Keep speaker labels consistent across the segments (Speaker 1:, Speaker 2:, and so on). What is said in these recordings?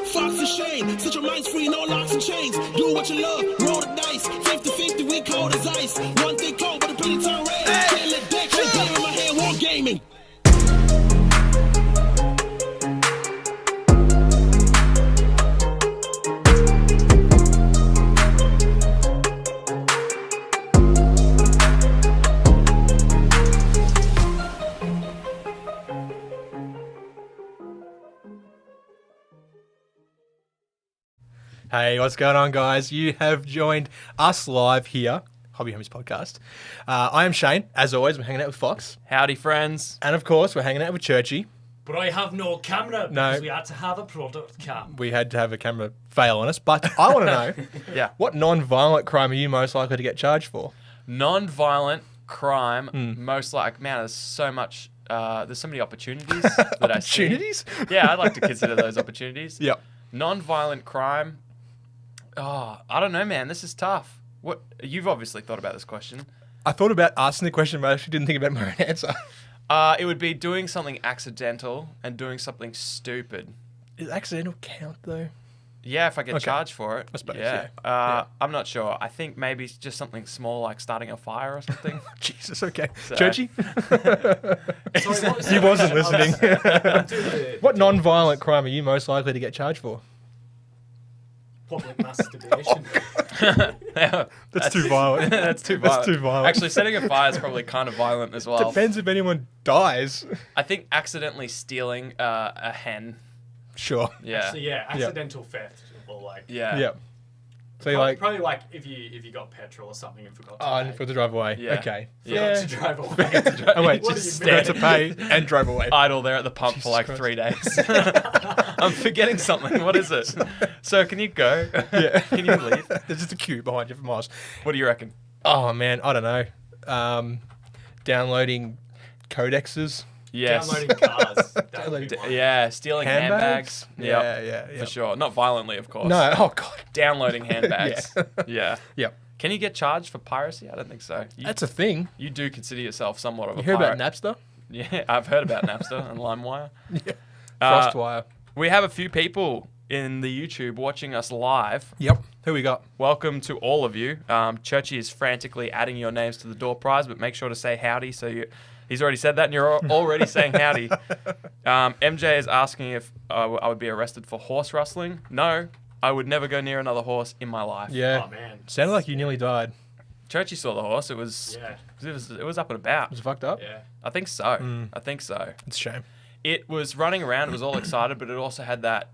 Speaker 1: Fox and Shane, set your minds free, no locks and chains. Do what you love, roll the dice. 50-50, we cold as ice. One thing cold, but a penny turn red. Can't let that shit glitter in my hand, Wargaming.
Speaker 2: Hey, what's going on, guys? You have joined us live here, Hobby Homies Podcast. I am Shane. As always, we're hanging out with Fox.
Speaker 3: Howdy, friends.
Speaker 2: And of course, we're hanging out with Churchy.
Speaker 4: But I have no camera because we had to have a product cam.
Speaker 2: We had to have a camera fail on us. But I want to know,
Speaker 3: Yeah.
Speaker 2: what non-violent crime are you most likely to get charged for?
Speaker 3: Non-violent crime, most like, man, there's so much, there's so many opportunities that I see.
Speaker 2: Opportunities?
Speaker 3: Yeah, I'd like to consider those opportunities.
Speaker 2: Yep.
Speaker 3: Non-violent crime, I don't know, man. This is tough. What you've obviously thought about this question.
Speaker 2: I thought about asking the question, but I actually didn't think about my own answer.
Speaker 3: It would be doing something accidental and doing something stupid.
Speaker 2: Does accidental count, though?
Speaker 3: Yeah, if I get
Speaker 2: Okay.
Speaker 3: charged for it.
Speaker 2: I suppose,
Speaker 3: yeah.
Speaker 2: yeah.
Speaker 3: I'm not sure. I think maybe it's just something small like starting a fire or something.
Speaker 2: Jesus, okay.
Speaker 3: So-
Speaker 2: Churchy?
Speaker 4: Sorry, what was
Speaker 2: He
Speaker 4: that?
Speaker 2: wasn't listening.
Speaker 4: Do
Speaker 2: What non-violent crime are you most likely to get charged for?
Speaker 4: public masturbation.
Speaker 2: That's too violent.
Speaker 3: That's too
Speaker 2: That's
Speaker 3: violent.
Speaker 2: too violent.
Speaker 3: Actually, setting a fire is probably kind of violent as well.
Speaker 2: Depends if anyone dies.
Speaker 3: I think accidentally stealing a hen.
Speaker 2: Sure.
Speaker 3: Yeah.
Speaker 4: So yeah, accidental theft or like
Speaker 3: Yeah.
Speaker 2: Yeah. So you're like,
Speaker 4: probably like if you got petrol or something and forgot to
Speaker 2: oh,
Speaker 4: pay.
Speaker 2: and for the drive away.
Speaker 3: Yeah.
Speaker 2: Okay.
Speaker 4: Forgot to drive away.
Speaker 2: Oh wait,
Speaker 4: What
Speaker 2: just
Speaker 4: do you
Speaker 2: forgot to pay and drove away.
Speaker 3: Idle there at the pump for like
Speaker 2: Jesus
Speaker 3: 3 days. I'm forgetting something. What is it? So can you go?
Speaker 2: Yeah.
Speaker 3: Can you leave?
Speaker 2: There's just a queue behind you for miles.
Speaker 3: What do you reckon?
Speaker 2: Oh man, I don't know. Downloading codexes.
Speaker 3: Yes.
Speaker 4: Downloading cars. That would be one.
Speaker 3: Yeah, stealing handbags.
Speaker 2: Yeah,
Speaker 3: Yep,
Speaker 2: yeah.
Speaker 3: for sure. Not violently, of course.
Speaker 2: No, oh god.
Speaker 3: Downloading handbags. Yeah.
Speaker 2: Yep.
Speaker 3: Can you get charged for piracy? I don't think so.
Speaker 2: That's a thing.
Speaker 3: You do consider yourself somewhat of a
Speaker 2: You hear
Speaker 3: pirate.
Speaker 2: about Napster?
Speaker 3: Yeah, I've heard about Napster and LimeWire.
Speaker 2: Yeah. Frostwire.
Speaker 3: We have a few people in the YouTube watching us live.
Speaker 2: Yep. Who we got?
Speaker 3: Welcome to all of you. Churchy is frantically adding your names to the door prize, but make sure to say howdy. He's already said that, and you're already saying howdy. MJ is asking if I would be arrested for horse rustling. No, I would never go near another horse in my life.
Speaker 2: Yeah.
Speaker 4: Oh man.
Speaker 2: Sounded like you nearly died.
Speaker 3: Churchy saw the horse. It was it was up and about.
Speaker 2: Was it fucked up?
Speaker 4: Yeah.
Speaker 3: I think so. I think so.
Speaker 2: It's a shame.
Speaker 3: It was running around. It was all excited, but it also had that.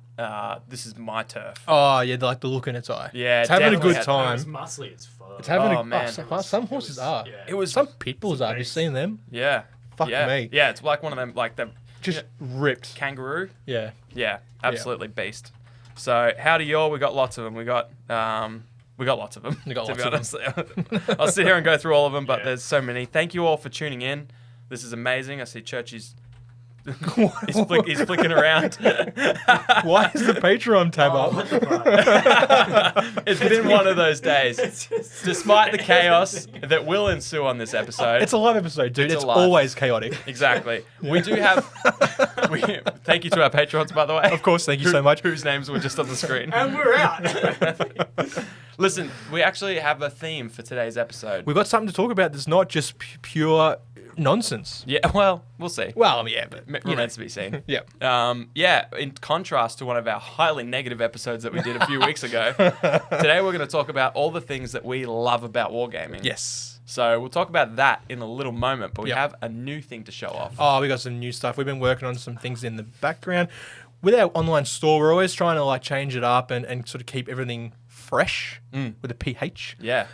Speaker 3: This is my turf.
Speaker 2: Oh yeah, like the look in its eye.
Speaker 3: Yeah,
Speaker 2: It's having a
Speaker 3: definitely
Speaker 2: good
Speaker 3: had-
Speaker 2: time.
Speaker 4: It's muscly as fuck.
Speaker 2: It's having
Speaker 3: Oh, man.
Speaker 2: some horses are.
Speaker 4: Yeah.
Speaker 3: It was
Speaker 2: Some people's are. Have you seen them?
Speaker 3: Yeah.
Speaker 2: Fuck
Speaker 3: yeah.
Speaker 2: me.
Speaker 3: Yeah, it's like one of them, like the
Speaker 2: Just ripped.
Speaker 3: kangaroo.
Speaker 2: Yeah.
Speaker 3: Yeah, absolutely beast. So, howdy y'all. We got lots of them. We got lots of them.
Speaker 2: We got
Speaker 3: to be
Speaker 2: lots
Speaker 3: honest. I'll sit here and go through all of them, but
Speaker 4: Yeah.
Speaker 3: there's so many. Thank you all for tuning in. This is amazing. I see Churchy's. He's flicking around.
Speaker 2: Why is the Patreon tab
Speaker 4: Oh,
Speaker 2: up?
Speaker 4: what the fuck?
Speaker 3: It's been one of those days.
Speaker 4: It's just-
Speaker 3: Despite the chaos that will ensue on this episode.
Speaker 2: It's a live episode, dude. It's
Speaker 3: alive.
Speaker 2: always chaotic.
Speaker 3: Exactly. We do have. Thank you to our patrons, by the way.
Speaker 2: Of course, thank you so much.
Speaker 3: Whose names were just on the screen.
Speaker 4: And we're out.
Speaker 3: Listen, we actually have a theme for today's episode.
Speaker 2: We've got something to talk about that's not just pure nonsense.
Speaker 3: Yeah, well, we'll see.
Speaker 2: Well, I mean, yeah, but
Speaker 3: Remains to be seen.
Speaker 2: Yeah.
Speaker 3: Yeah, in contrast to one of our highly negative episodes that we did a few weeks ago, today we're going to talk about all the things that we love about wargaming.
Speaker 2: Yes.
Speaker 3: So we'll talk about that in a little moment, but we
Speaker 2: Yep.
Speaker 3: have a new thing to show off.
Speaker 2: Oh, we got some new stuff. We've been working on some things in the background. With our online store, we're always trying to like change it up and sort of keep everything fresh with a PH.
Speaker 3: Yeah.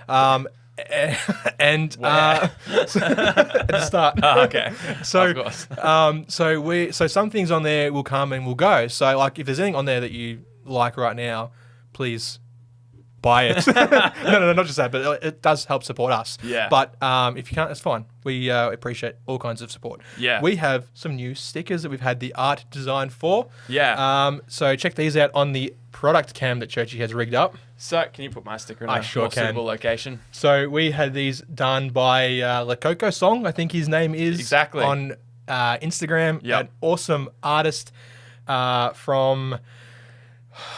Speaker 2: And at the start.
Speaker 3: Oh, okay.
Speaker 2: So,
Speaker 3: Of course.
Speaker 2: so some things on there will come and will go. So, like, if there's anything on there that you like right now, please buy it. no, not just that, but it does help support us.
Speaker 3: Yeah.
Speaker 2: But if you can't, that's fine. We appreciate all kinds of support.
Speaker 3: Yeah.
Speaker 2: We have some new stickers that we've had the art designed for.
Speaker 3: Yeah.
Speaker 2: So check these out on the product cam that Churchy has rigged up.
Speaker 3: So, can you put my sticker in
Speaker 2: I
Speaker 3: a
Speaker 2: sure
Speaker 3: more
Speaker 2: can.
Speaker 3: suitable location?
Speaker 2: So we had these done by Lakoko Song, I think his name is.
Speaker 3: Exactly.
Speaker 2: On Instagram.
Speaker 3: Yep.
Speaker 2: An awesome artist from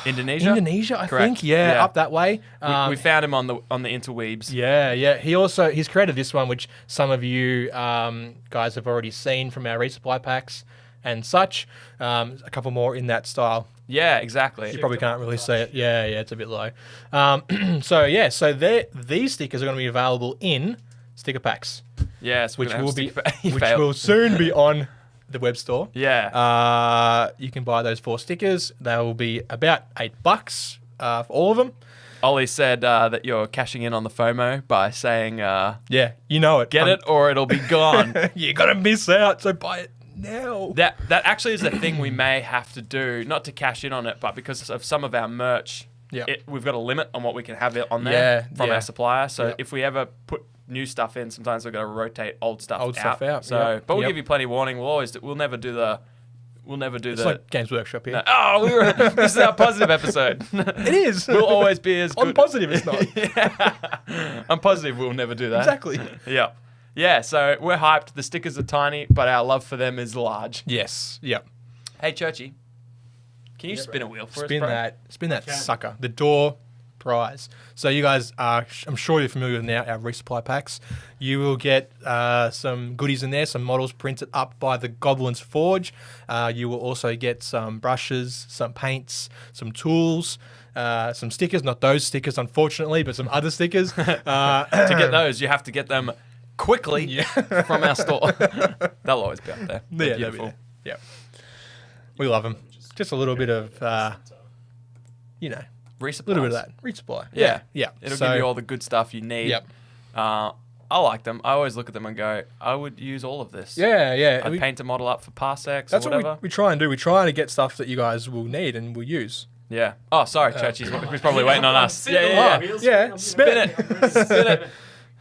Speaker 3: Indonesia.
Speaker 2: Indonesia, I
Speaker 3: Correct.
Speaker 2: think. Yeah, up that way.
Speaker 3: We found him on the interweebs.
Speaker 2: Yeah. He's created this one, which some of you guys have already seen from our resupply packs and such. A couple more in that style.
Speaker 3: Yeah, exactly.
Speaker 2: You probably can't really see it. Yeah, it's a bit low. So these stickers are going to be available in sticker packs,
Speaker 3: Yes,
Speaker 2: which will soon be on the web store.
Speaker 3: Yeah.
Speaker 2: You can buy those 4 stickers. They will be about $8 for all of them.
Speaker 3: Ollie said that you're cashing in on the FOMO by saying,
Speaker 2: Yeah, you know it.
Speaker 3: get it or it'll be gone.
Speaker 2: You're gonna miss out, so buy it now.
Speaker 3: That actually is a thing we may have to do, not to cash in on it, but because of some of our merch, we've got a limit on what we can have it on there from our supplier. So if we ever put new stuff in, sometimes we've got to rotate old stuff out. So, but we'll give you plenty of warning. We'll never do the.
Speaker 2: It's like Games Workshop here.
Speaker 3: No. Oh, this is our positive episode.
Speaker 2: It is.
Speaker 3: We'll always be as good.
Speaker 2: On positive, it's not.
Speaker 3: I'm positive we'll never do that.
Speaker 2: Exactly.
Speaker 3: Yeah. Yeah, so we're hyped. The stickers are tiny, but our love for them is large.
Speaker 2: Yes. Yep.
Speaker 3: Hey, Churchy, can you spin a wheel for us, bro?
Speaker 2: Spin that sucker. The door prize. So you guys are, I'm sure you're familiar with now our resupply packs. You will get some goodies in there, some models printed up by the Goblin's Forge. You will also get some brushes, some paints, some tools, some stickers. Not those stickers, unfortunately, but some other stickers.
Speaker 3: To get those, you have to get them quickly from our store. They'll always be up there. They're beautiful.
Speaker 2: Yeah. We love them. Just a little bit of,
Speaker 3: Resupply.
Speaker 2: a little bit of that. Resupply.
Speaker 3: Yeah.
Speaker 2: Yeah.
Speaker 3: It'll give you all the good stuff you need.
Speaker 2: Yep.
Speaker 3: I like them. I always look at them and go, I would use all of this.
Speaker 2: Yeah.
Speaker 3: I'd paint a model up for parsecs
Speaker 2: That's
Speaker 3: or whatever.
Speaker 2: what we try and do. We try to get stuff that you guys will need and will use.
Speaker 3: Yeah. Oh, sorry, Churchy's probably waiting on us.
Speaker 2: Yeah. Spin it.
Speaker 3: Spin it.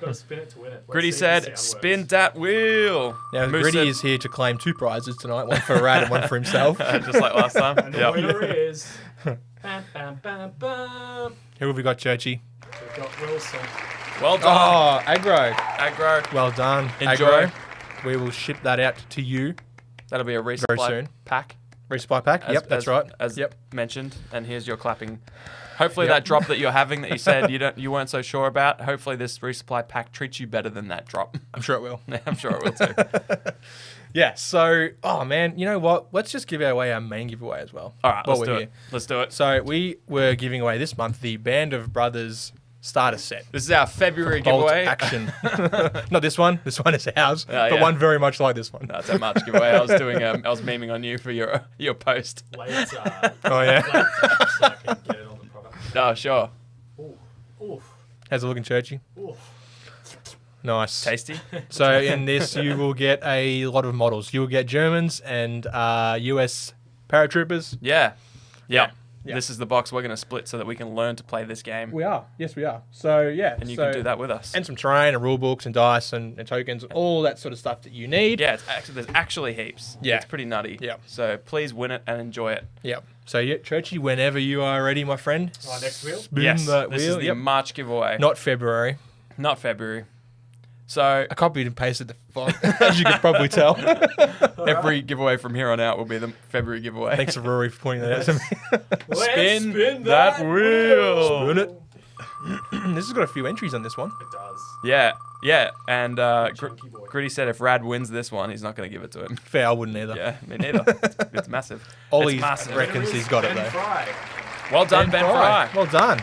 Speaker 4: Gotta spin it to win it.
Speaker 3: Gritty said, spin that wheel.
Speaker 2: Now,
Speaker 3: Moose
Speaker 2: Gritty
Speaker 3: said-
Speaker 2: is here to claim 2 prizes tonight, one for Rad and one for himself.
Speaker 3: Just like last time.
Speaker 4: And the winner is. Bam, bam, bam, bam.
Speaker 2: Who have we got, Churchy?
Speaker 4: We've got Wilson.
Speaker 3: Well done.
Speaker 2: Oh, Aggro.
Speaker 3: Aggro.
Speaker 2: Well done.
Speaker 3: Enjoy.
Speaker 2: Aggro. We will ship that out to you.
Speaker 3: That'll be a resupply
Speaker 2: soon.
Speaker 3: pack.
Speaker 2: Resupply pack. That's right.
Speaker 3: As mentioned. And here's your clapping. Hopefully that drop that you're having that you said you weren't so sure about, hopefully this resupply pack treats you better than that drop.
Speaker 2: I'm sure it will.
Speaker 3: I'm sure it will too.
Speaker 2: Yeah, so, oh man, you know what? Let's just give away our main giveaway as well.
Speaker 3: All right,
Speaker 2: while
Speaker 3: let's do
Speaker 2: we're
Speaker 3: it.
Speaker 2: here.
Speaker 3: Let's do it.
Speaker 2: So we were giving away this month the Band of Brothers starter set.
Speaker 3: This is our February
Speaker 2: Bolt
Speaker 3: giveaway.
Speaker 2: action. Not this one. This one is ours, but
Speaker 3: yeah.
Speaker 2: one very much like this one.
Speaker 3: That's a March giveaway. I was memeing on you for your post.
Speaker 4: Let's,
Speaker 2: Oh yeah.
Speaker 4: so I can get it on the product.
Speaker 3: Oh, sure.
Speaker 4: Oof.
Speaker 2: How's it looking, Churchy?
Speaker 4: Oof.
Speaker 2: Nice.
Speaker 3: Tasty.
Speaker 2: So in this, you will get a lot of models. You will get Germans and US paratroopers.
Speaker 3: Yeah.
Speaker 2: Yeah.
Speaker 3: This is the box we're going to split so that we can learn to play this game.
Speaker 2: We are. Yes, we are. So yeah.
Speaker 3: And you can do that with us.
Speaker 2: And some terrain and rule books and dice and tokens and all that sort of stuff that you need.
Speaker 3: Yeah, there's actually heaps.
Speaker 2: Yeah.
Speaker 3: It's pretty nutty.
Speaker 2: Yeah.
Speaker 3: So please win it and enjoy it.
Speaker 2: Yep. So yeah, Churchy, whenever you are ready, my friend.
Speaker 4: Next wheel?
Speaker 2: Spin
Speaker 3: Yes.
Speaker 2: that
Speaker 3: This
Speaker 2: wheel.
Speaker 3: is the March giveaway.
Speaker 2: Not February.
Speaker 3: Not February. So
Speaker 2: I copied and pasted the font, as you can probably tell.
Speaker 3: every giveaway from here on out will be the February giveaway.
Speaker 2: Thanks to Rory for pointing that out to me.
Speaker 4: Let's
Speaker 3: Spin that wheel.
Speaker 2: Spin it. This has got a few entries on this one.
Speaker 4: It does.
Speaker 3: Yeah. And
Speaker 4: Chunky boy.
Speaker 3: Gritty said if Rad wins this one, he's not going to give it to him.
Speaker 2: Fair, I wouldn't either.
Speaker 3: Yeah, me neither. It's massive.
Speaker 2: Ollie
Speaker 3: It's massive.
Speaker 2: reckons he's got it
Speaker 4: Ben
Speaker 2: though.
Speaker 4: Fry.
Speaker 3: Well done, Ben Fry.
Speaker 2: Well done.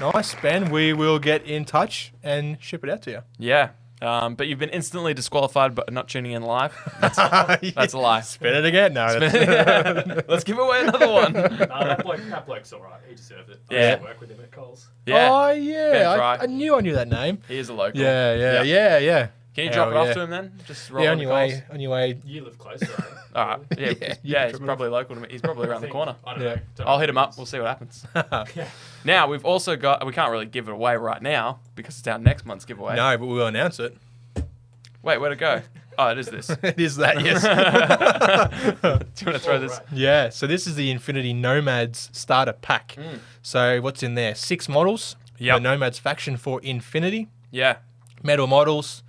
Speaker 2: Nice, Ben. We will get in touch and ship it out to you.
Speaker 3: Yeah. But you've been instantly disqualified by not tuning in live. That's a lie.
Speaker 2: Spin it again. No. that's-
Speaker 3: Let's give away another one.
Speaker 4: That bloke's alright. He deserved it. I
Speaker 3: Yeah.
Speaker 4: used to work with him at Coles.
Speaker 3: Yeah.
Speaker 2: Oh
Speaker 3: Ben
Speaker 2: yeah.
Speaker 3: Fry.
Speaker 2: I knew that name.
Speaker 3: He is a local.
Speaker 2: Yeah.
Speaker 3: Can you
Speaker 2: Hell
Speaker 3: drop it off
Speaker 2: yeah.
Speaker 3: to him then? Just roll
Speaker 2: Yeah,
Speaker 3: on
Speaker 2: on
Speaker 3: the
Speaker 2: your way. On your way.
Speaker 4: You live closer, eh?
Speaker 3: All right. Yeah.
Speaker 2: Yeah,
Speaker 3: Yeah.
Speaker 2: you can
Speaker 3: He's
Speaker 2: drop it
Speaker 3: probably local to me. He's probably around the corner.
Speaker 4: I don't
Speaker 2: Yeah.
Speaker 4: know. Don't
Speaker 3: I'll
Speaker 4: know
Speaker 3: hit him
Speaker 4: who it
Speaker 3: up.
Speaker 4: is.
Speaker 3: We'll see what happens.
Speaker 4: Yeah.
Speaker 3: Now we've also got. We can't really give it away right now because it's our next month's giveaway.
Speaker 2: No, but we'll announce it.
Speaker 3: Wait, where'd it go? Oh, it is this. Do
Speaker 2: It is that. Yes.
Speaker 3: you want to throw this?
Speaker 4: Right.
Speaker 2: Yeah, so this is the Infinity Nomads starter pack. So what's in there? 6 models.
Speaker 3: Yep.
Speaker 2: The Nomads faction for Infinity.
Speaker 3: Yeah.
Speaker 2: Metal models.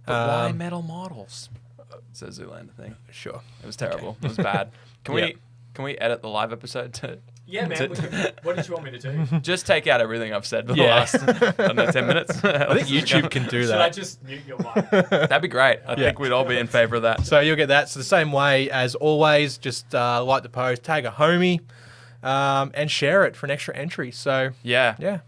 Speaker 3: But why metal models? It's a Zoolander thing.
Speaker 2: Sure.
Speaker 3: It was terrible. It was bad. Can
Speaker 2: Yeah.
Speaker 3: we edit the live episode to
Speaker 4: Yeah, man. What did you want me to do?
Speaker 3: Just take out everything I've said for the
Speaker 2: Yeah.
Speaker 3: last, I don't know, 10 minutes.
Speaker 2: I think YouTube can do
Speaker 4: Should I
Speaker 2: that.
Speaker 4: just mute your mic?
Speaker 3: That'd be great. I think we'd all be in favour of that.
Speaker 2: So you'll get that. So the same way as always, just like the post, tag a homie, and share it for an extra entry. So
Speaker 3: Yeah.
Speaker 2: yeah.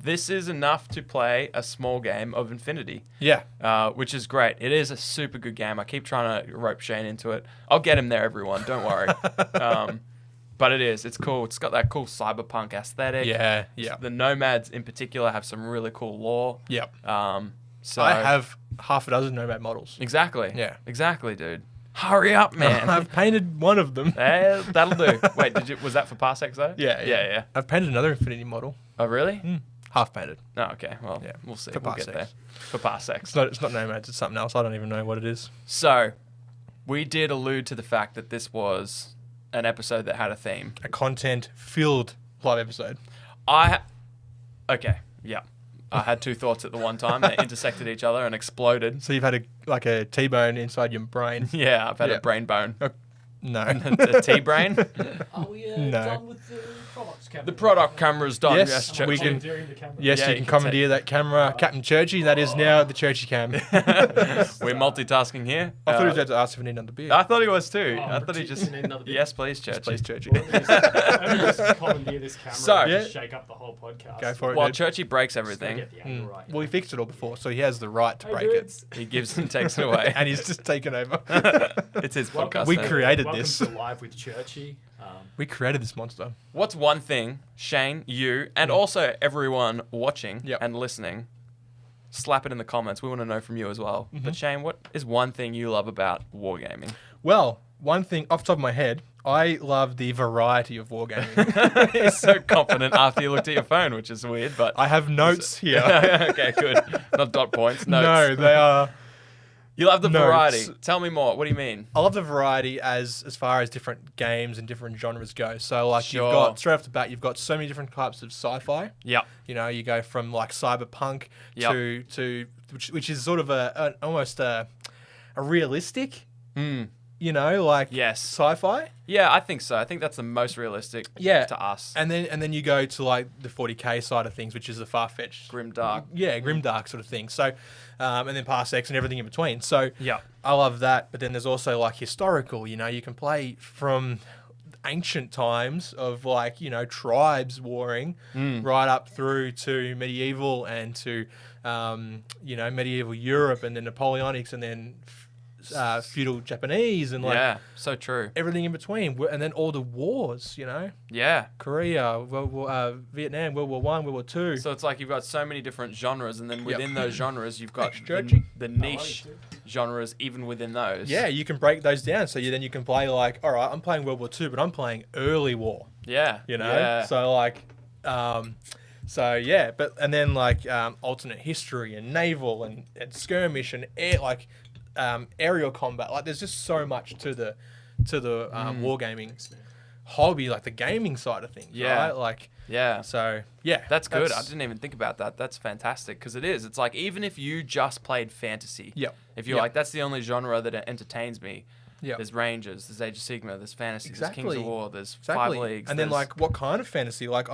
Speaker 3: This is enough to play a small game of Infinity,
Speaker 2: Yeah.
Speaker 3: which is great. It is a super good game. I keep trying to rope Shane into it. I'll get him there, everyone. Don't worry. But it is. It's cool. It's got that cool cyberpunk aesthetic.
Speaker 2: Yeah.
Speaker 3: The Nomads in particular have some really cool lore.
Speaker 2: Yep.
Speaker 3: So
Speaker 2: I have half a dozen Nomad models.
Speaker 3: Exactly.
Speaker 2: Yeah.
Speaker 3: Exactly, dude. Hurry up, man.
Speaker 2: I've painted one of them.
Speaker 3: That'll do. Wait, was that for Parsecs though?
Speaker 2: Yeah. I've painted another Infinity model.
Speaker 3: Oh, really?
Speaker 2: Half painted.
Speaker 3: Oh, okay. Well,
Speaker 2: Yeah.
Speaker 3: we'll see.
Speaker 2: For
Speaker 3: We'll get
Speaker 2: Parsecs.
Speaker 3: there. For Parsecs.
Speaker 2: It's not Nomads. It's something else. I don't even know what it is.
Speaker 3: So, we did allude to the fact that this was an episode that had a theme.
Speaker 2: A content-filled live episode.
Speaker 3: Okay, yeah. I had two thoughts at the one time that intersected each other and exploded.
Speaker 2: So you've had a T-bone inside your brain.
Speaker 3: Yeah, I've had
Speaker 2: Yeah.
Speaker 3: a brain bone.
Speaker 2: No.
Speaker 3: A T-brain?
Speaker 4: Are we
Speaker 2: No.
Speaker 4: done with the products camera?
Speaker 3: The product camera's done.
Speaker 2: Yes,
Speaker 3: Yes,
Speaker 2: we
Speaker 3: Churchy.
Speaker 2: can-
Speaker 4: Commandeering the camera.
Speaker 2: Yes,
Speaker 3: Yeah,
Speaker 2: you
Speaker 3: you
Speaker 2: can
Speaker 3: can
Speaker 2: commandeer that camera. Captain Churchy, that is now the Churchy cam.
Speaker 3: We're multitasking here.
Speaker 2: I thought he was about to ask if we need another beer.
Speaker 3: I thought he was too.
Speaker 4: Oh,
Speaker 3: I thought he
Speaker 4: you
Speaker 3: just...
Speaker 4: need another beer?
Speaker 3: Yes, please, Churchy.
Speaker 2: Please, Churchy.
Speaker 4: Let me just commandeer this camera
Speaker 3: So-
Speaker 4: and
Speaker 2: Yeah.
Speaker 4: just shake up the whole podcast.
Speaker 2: Go for it.
Speaker 3: While
Speaker 2: dude.
Speaker 3: Churchy breaks
Speaker 4: Just gotta
Speaker 3: everything,
Speaker 4: get the angle right.
Speaker 2: Well, he fixed it all before, so he has the right to
Speaker 4: Hey,
Speaker 2: break it.
Speaker 4: dudes.
Speaker 3: he gives and takes it away.
Speaker 2: And he's just taken over.
Speaker 3: It's his
Speaker 4: Welcome
Speaker 3: podcast.
Speaker 2: We
Speaker 3: now.
Speaker 2: created
Speaker 4: Welcome
Speaker 2: this.
Speaker 4: to Live with Churchy.
Speaker 2: We created this monster.
Speaker 3: What's one thing, Shane, you, and also everyone watching
Speaker 2: Yep.
Speaker 3: and listening, slap it in the comments. We want to know from you as well. But Shane, what is one thing you love about wargaming?
Speaker 2: Well, one thing off the top of my head, I love the variety of wargaming.
Speaker 3: He's so confident after you looked at your phone, which is weird, but...
Speaker 2: I have notes here.
Speaker 3: Okay, good. Not dot points, notes.
Speaker 2: No, they are.
Speaker 3: You love the
Speaker 2: notes.
Speaker 3: variety. Tell me more. What do you mean?
Speaker 2: I love the variety as far as different games and different genres go. So like
Speaker 3: Sure.
Speaker 2: you've got straight off the bat, you've got so many different types of sci-fi.
Speaker 3: Yep.
Speaker 2: You know, you go from like cyberpunk
Speaker 3: Yep.
Speaker 2: to which is sort of almost a realistic.
Speaker 3: Mm.
Speaker 2: You know, like
Speaker 3: Yes.
Speaker 2: sci-fi.
Speaker 3: Yeah, I think so. I think that's the most realistic
Speaker 2: Yeah.
Speaker 3: to us.
Speaker 2: And then you go to like the 40K side of things, which is the far-fetched,
Speaker 3: Grimdark.
Speaker 2: yeah, grimdark sort of thing. So, and then Parsecs and everything in between. So,
Speaker 3: Yeah.
Speaker 2: I love that. But then there's also like historical. You know, you can play from ancient times of like tribes warring, right up through to medieval and to medieval Europe and then Napoleonics and then feudal Japanese and like
Speaker 3: Yeah, so true.
Speaker 2: everything in between. And then all the wars.
Speaker 3: Yeah.
Speaker 2: Korea, Vietnam, World War One, World War Two.
Speaker 3: So it's like you've got so many different genres, and then within those genres, you've got
Speaker 2: Thanks, Churchy.
Speaker 3: the niche genres even within those.
Speaker 2: Yeah, you can break those down. So then you can play like, all right, I'm playing World War Two, but I'm playing early war.
Speaker 3: Yeah. Yeah.
Speaker 2: So like, and then like alternate history and naval and skirmish and aerial combat. Like, there's just so much to the wargaming hobby, like the gaming side of things.
Speaker 3: Yeah.
Speaker 2: Right? Like,
Speaker 3: Yeah.
Speaker 2: so yeah,
Speaker 3: That's good. I didn't even think about that. That's fantastic because it is. It's like even if you just played fantasy,
Speaker 2: Yep.
Speaker 3: if you're
Speaker 2: Yep.
Speaker 3: like, that's the only genre that entertains me.
Speaker 2: Yep.
Speaker 3: There's Rangers, there's Age of Sigma, there's fantasy, there's Kings
Speaker 2: Exactly.
Speaker 3: of War, there's
Speaker 2: Exactly.
Speaker 3: 5 Leagues.
Speaker 2: And then
Speaker 3: there's-
Speaker 2: like, what kind of fantasy? Like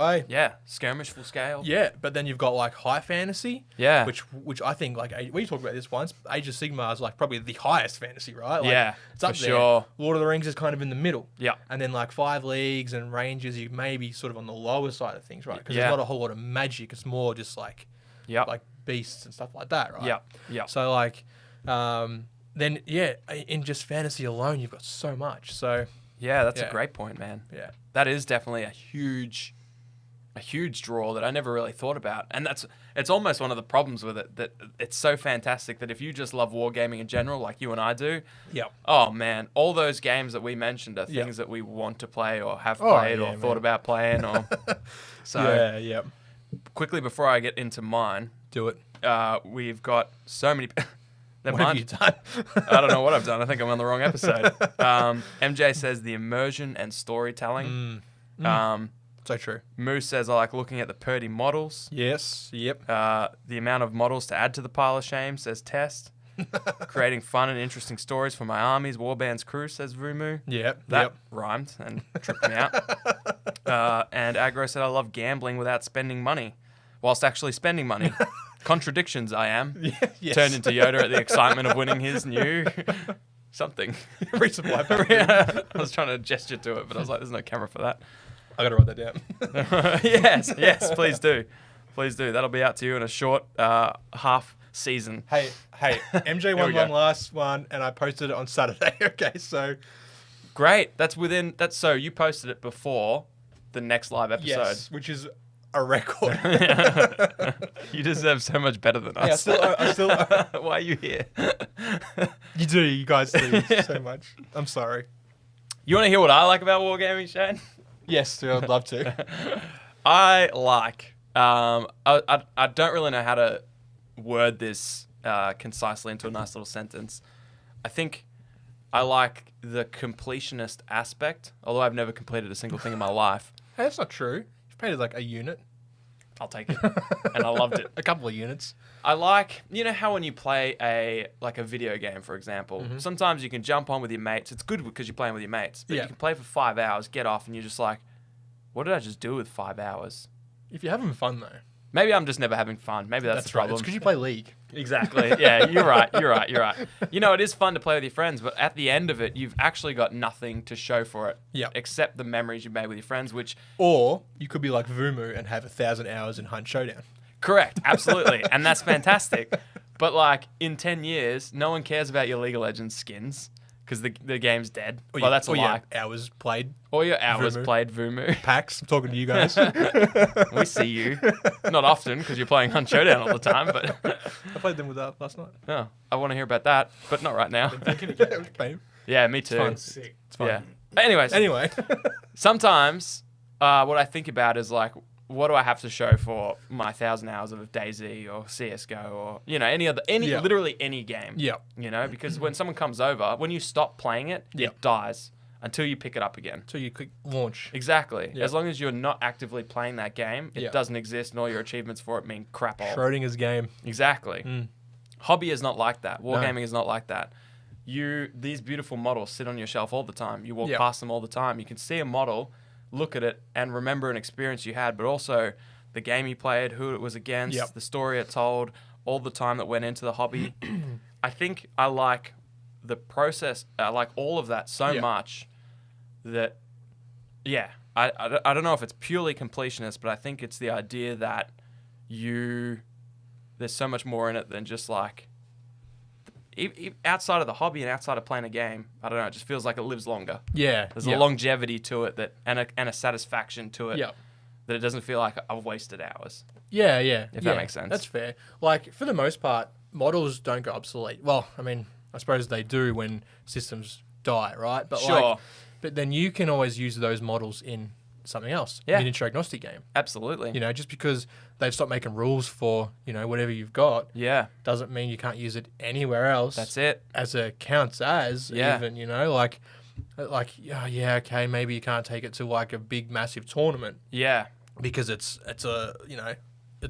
Speaker 3: skirmish full scale.
Speaker 2: yeah, but then you've got like high fantasy.
Speaker 3: Yeah.
Speaker 2: Which I think like we talked about this once. Age of Sigma is like probably the highest fantasy, right? Like,
Speaker 3: Yeah,
Speaker 2: it's up
Speaker 3: for
Speaker 2: there.
Speaker 3: sure.
Speaker 2: Lord of the Rings is kind of in the middle.
Speaker 3: Yeah.
Speaker 2: And then like 5 Leagues and Rangers, you may be sort of on the lower side of things, right? Because
Speaker 3: Yeah.
Speaker 2: there's not a whole lot of magic. It's more just like
Speaker 3: Yep.
Speaker 2: like beasts and stuff like that, right?
Speaker 3: Yeah. Yeah.
Speaker 2: So like, then yeah, in just fantasy alone, you've got so much. So
Speaker 3: Yeah, that's
Speaker 2: Yeah.
Speaker 3: a great point, man.
Speaker 2: yeah,
Speaker 3: That is definitely a huge draw that I never really thought about. And it's almost one of the problems with it, that it's so fantastic that if you just love wargaming in general, like you and I do,
Speaker 2: yeah.
Speaker 3: oh man, all those games that we mentioned are
Speaker 2: Yeah.
Speaker 3: things that we want to play or have
Speaker 2: Oh,
Speaker 3: played
Speaker 2: yeah,
Speaker 3: or thought
Speaker 2: man.
Speaker 3: about playing or so
Speaker 2: yeah.
Speaker 3: quickly before I get into mine,
Speaker 2: Do it.
Speaker 3: we've got so many Never
Speaker 2: What have
Speaker 3: mind.
Speaker 2: you done?
Speaker 3: I don't know what I've done. I think I'm on the wrong episode. MJ says the immersion and storytelling.
Speaker 2: So true.
Speaker 3: Moose says I like looking at the purdy models.
Speaker 2: Yes. Yep.
Speaker 3: The amount of models to add to the pile of shame, says Test. Creating fun and interesting stories for my armies, Warband's crew, says Vumu.
Speaker 2: Yep.
Speaker 3: That
Speaker 2: Yep.
Speaker 3: rhymed and tripped me out. And Aggro said, I love gambling without spending money, whilst actually spending money. Contradictions, I am.
Speaker 2: Yes.
Speaker 3: Turned into Yoda at the excitement of winning his new something.
Speaker 2: Resupply pack.
Speaker 3: Yeah. I was trying to gesture to it, but I was like, there's no camera for that.
Speaker 2: I got to write that down.
Speaker 3: Yes, please do. Please do. That'll be out to you in a short half season.
Speaker 2: Hey, MJ won one last one, and I posted it on Saturday. Okay, so
Speaker 3: Great. So you posted it before the next live episode.
Speaker 2: yes, which is a record.
Speaker 3: You deserve so much better than us.
Speaker 2: I still
Speaker 3: Why are you here?
Speaker 2: you guys do so much. I'm sorry.
Speaker 3: You want to hear what I like about Wargaming, Shane?
Speaker 2: Yes, dude, I'd love to.
Speaker 3: I like. I don't really know how to word this concisely into a nice little sentence. I think I like the completionist aspect, although I've never completed a single thing in my life.
Speaker 2: Hey, that's not true. You've painted like a unit.
Speaker 3: I'll take it. And I loved it.
Speaker 2: A couple of units.
Speaker 3: I like, you know how when you play a video game, for example, sometimes you can jump on with your mates. It's good because you're playing with your mates. But you can play for 5 hours, get off, and you're just like, what did I just do with 5 hours?
Speaker 2: If you're having fun, though.
Speaker 3: Maybe I'm just never having fun. Maybe that's the
Speaker 2: right.
Speaker 3: problem.
Speaker 2: It's because you play League.
Speaker 3: Exactly. Yeah, you're right. You know, it is fun to play with your friends, but at the end of it, you've actually got nothing to show for it.
Speaker 2: Yeah.
Speaker 3: Except the memories you made with your friends, which...
Speaker 2: Or you could be like Vumu and have 1,000 hours in Hunt Showdown.
Speaker 3: Correct. Absolutely. And that's fantastic. But like, in 10 years, no one cares about your League of Legends skins because the game's dead. Well, that's a lie.
Speaker 2: Hours played.
Speaker 3: Or your hours
Speaker 2: Vumu.
Speaker 3: played Vumu.
Speaker 2: Pax, I'm talking to you guys.
Speaker 3: We see you. Not often because you're playing Hunt Showdown all the time, but...
Speaker 2: I played them with that last night.
Speaker 3: Oh, I want to hear about that, but not right now. Yeah, me too.
Speaker 2: Fun.
Speaker 4: Sick.
Speaker 2: It's fun.
Speaker 3: Yeah. Anyways,
Speaker 2: Anyway.
Speaker 3: sometimes what I think about is like, what do I have to show for my 1,000 hours of DayZ or CS:GO or literally any game?
Speaker 2: Yeah.
Speaker 3: You know, because when someone comes over, when you stop playing it,
Speaker 2: Yeah.
Speaker 3: it dies until you pick it up again.
Speaker 2: So you click launch.
Speaker 3: Exactly.
Speaker 2: Yeah.
Speaker 3: As long as you're not actively playing that game, it
Speaker 2: Yeah.
Speaker 3: doesn't exist, and all your achievements for it mean crap all.
Speaker 2: Schrodinger's game.
Speaker 3: Exactly. Hobby is not like that. Wargaming
Speaker 2: No.
Speaker 3: is not like that. These beautiful models sit on your shelf all the time. You walk
Speaker 2: Yeah.
Speaker 3: past them all the time. You can see a model, look at it, and remember an experience you had, but also the game you played, who it was against,
Speaker 2: Yep.
Speaker 3: the story it told, all the time that went into the hobby. I think I like the process, I like all of that so
Speaker 2: Yeah.
Speaker 3: much that, yeah, I don't know if it's purely completionist, but I think it's the idea that there's so much more in it than just like, outside of the hobby and outside of playing a game, I don't know, it just feels like it lives longer.
Speaker 2: Yeah.
Speaker 3: There's a longevity to it and a satisfaction to it
Speaker 2: Yeah.
Speaker 3: that it doesn't feel like I've wasted hours.
Speaker 2: Yeah.
Speaker 3: If that makes sense.
Speaker 2: That's fair. Like, for the most part, models don't go obsolete. Well, I mean, I suppose they do when systems die, right? But
Speaker 3: Sure.
Speaker 2: but then you can always use those models in something else.
Speaker 3: Yeah.
Speaker 2: Miniature agnostic game.
Speaker 3: Absolutely.
Speaker 2: You know, just because they've stopped making rules for, whatever you've got,
Speaker 3: Yeah,
Speaker 2: doesn't mean you can't use it anywhere else.
Speaker 3: that's it.
Speaker 2: As it counts as,
Speaker 3: Yeah.
Speaker 2: even, yeah, okay, maybe you can't take it to like a big, massive tournament
Speaker 3: Yeah.
Speaker 2: because it's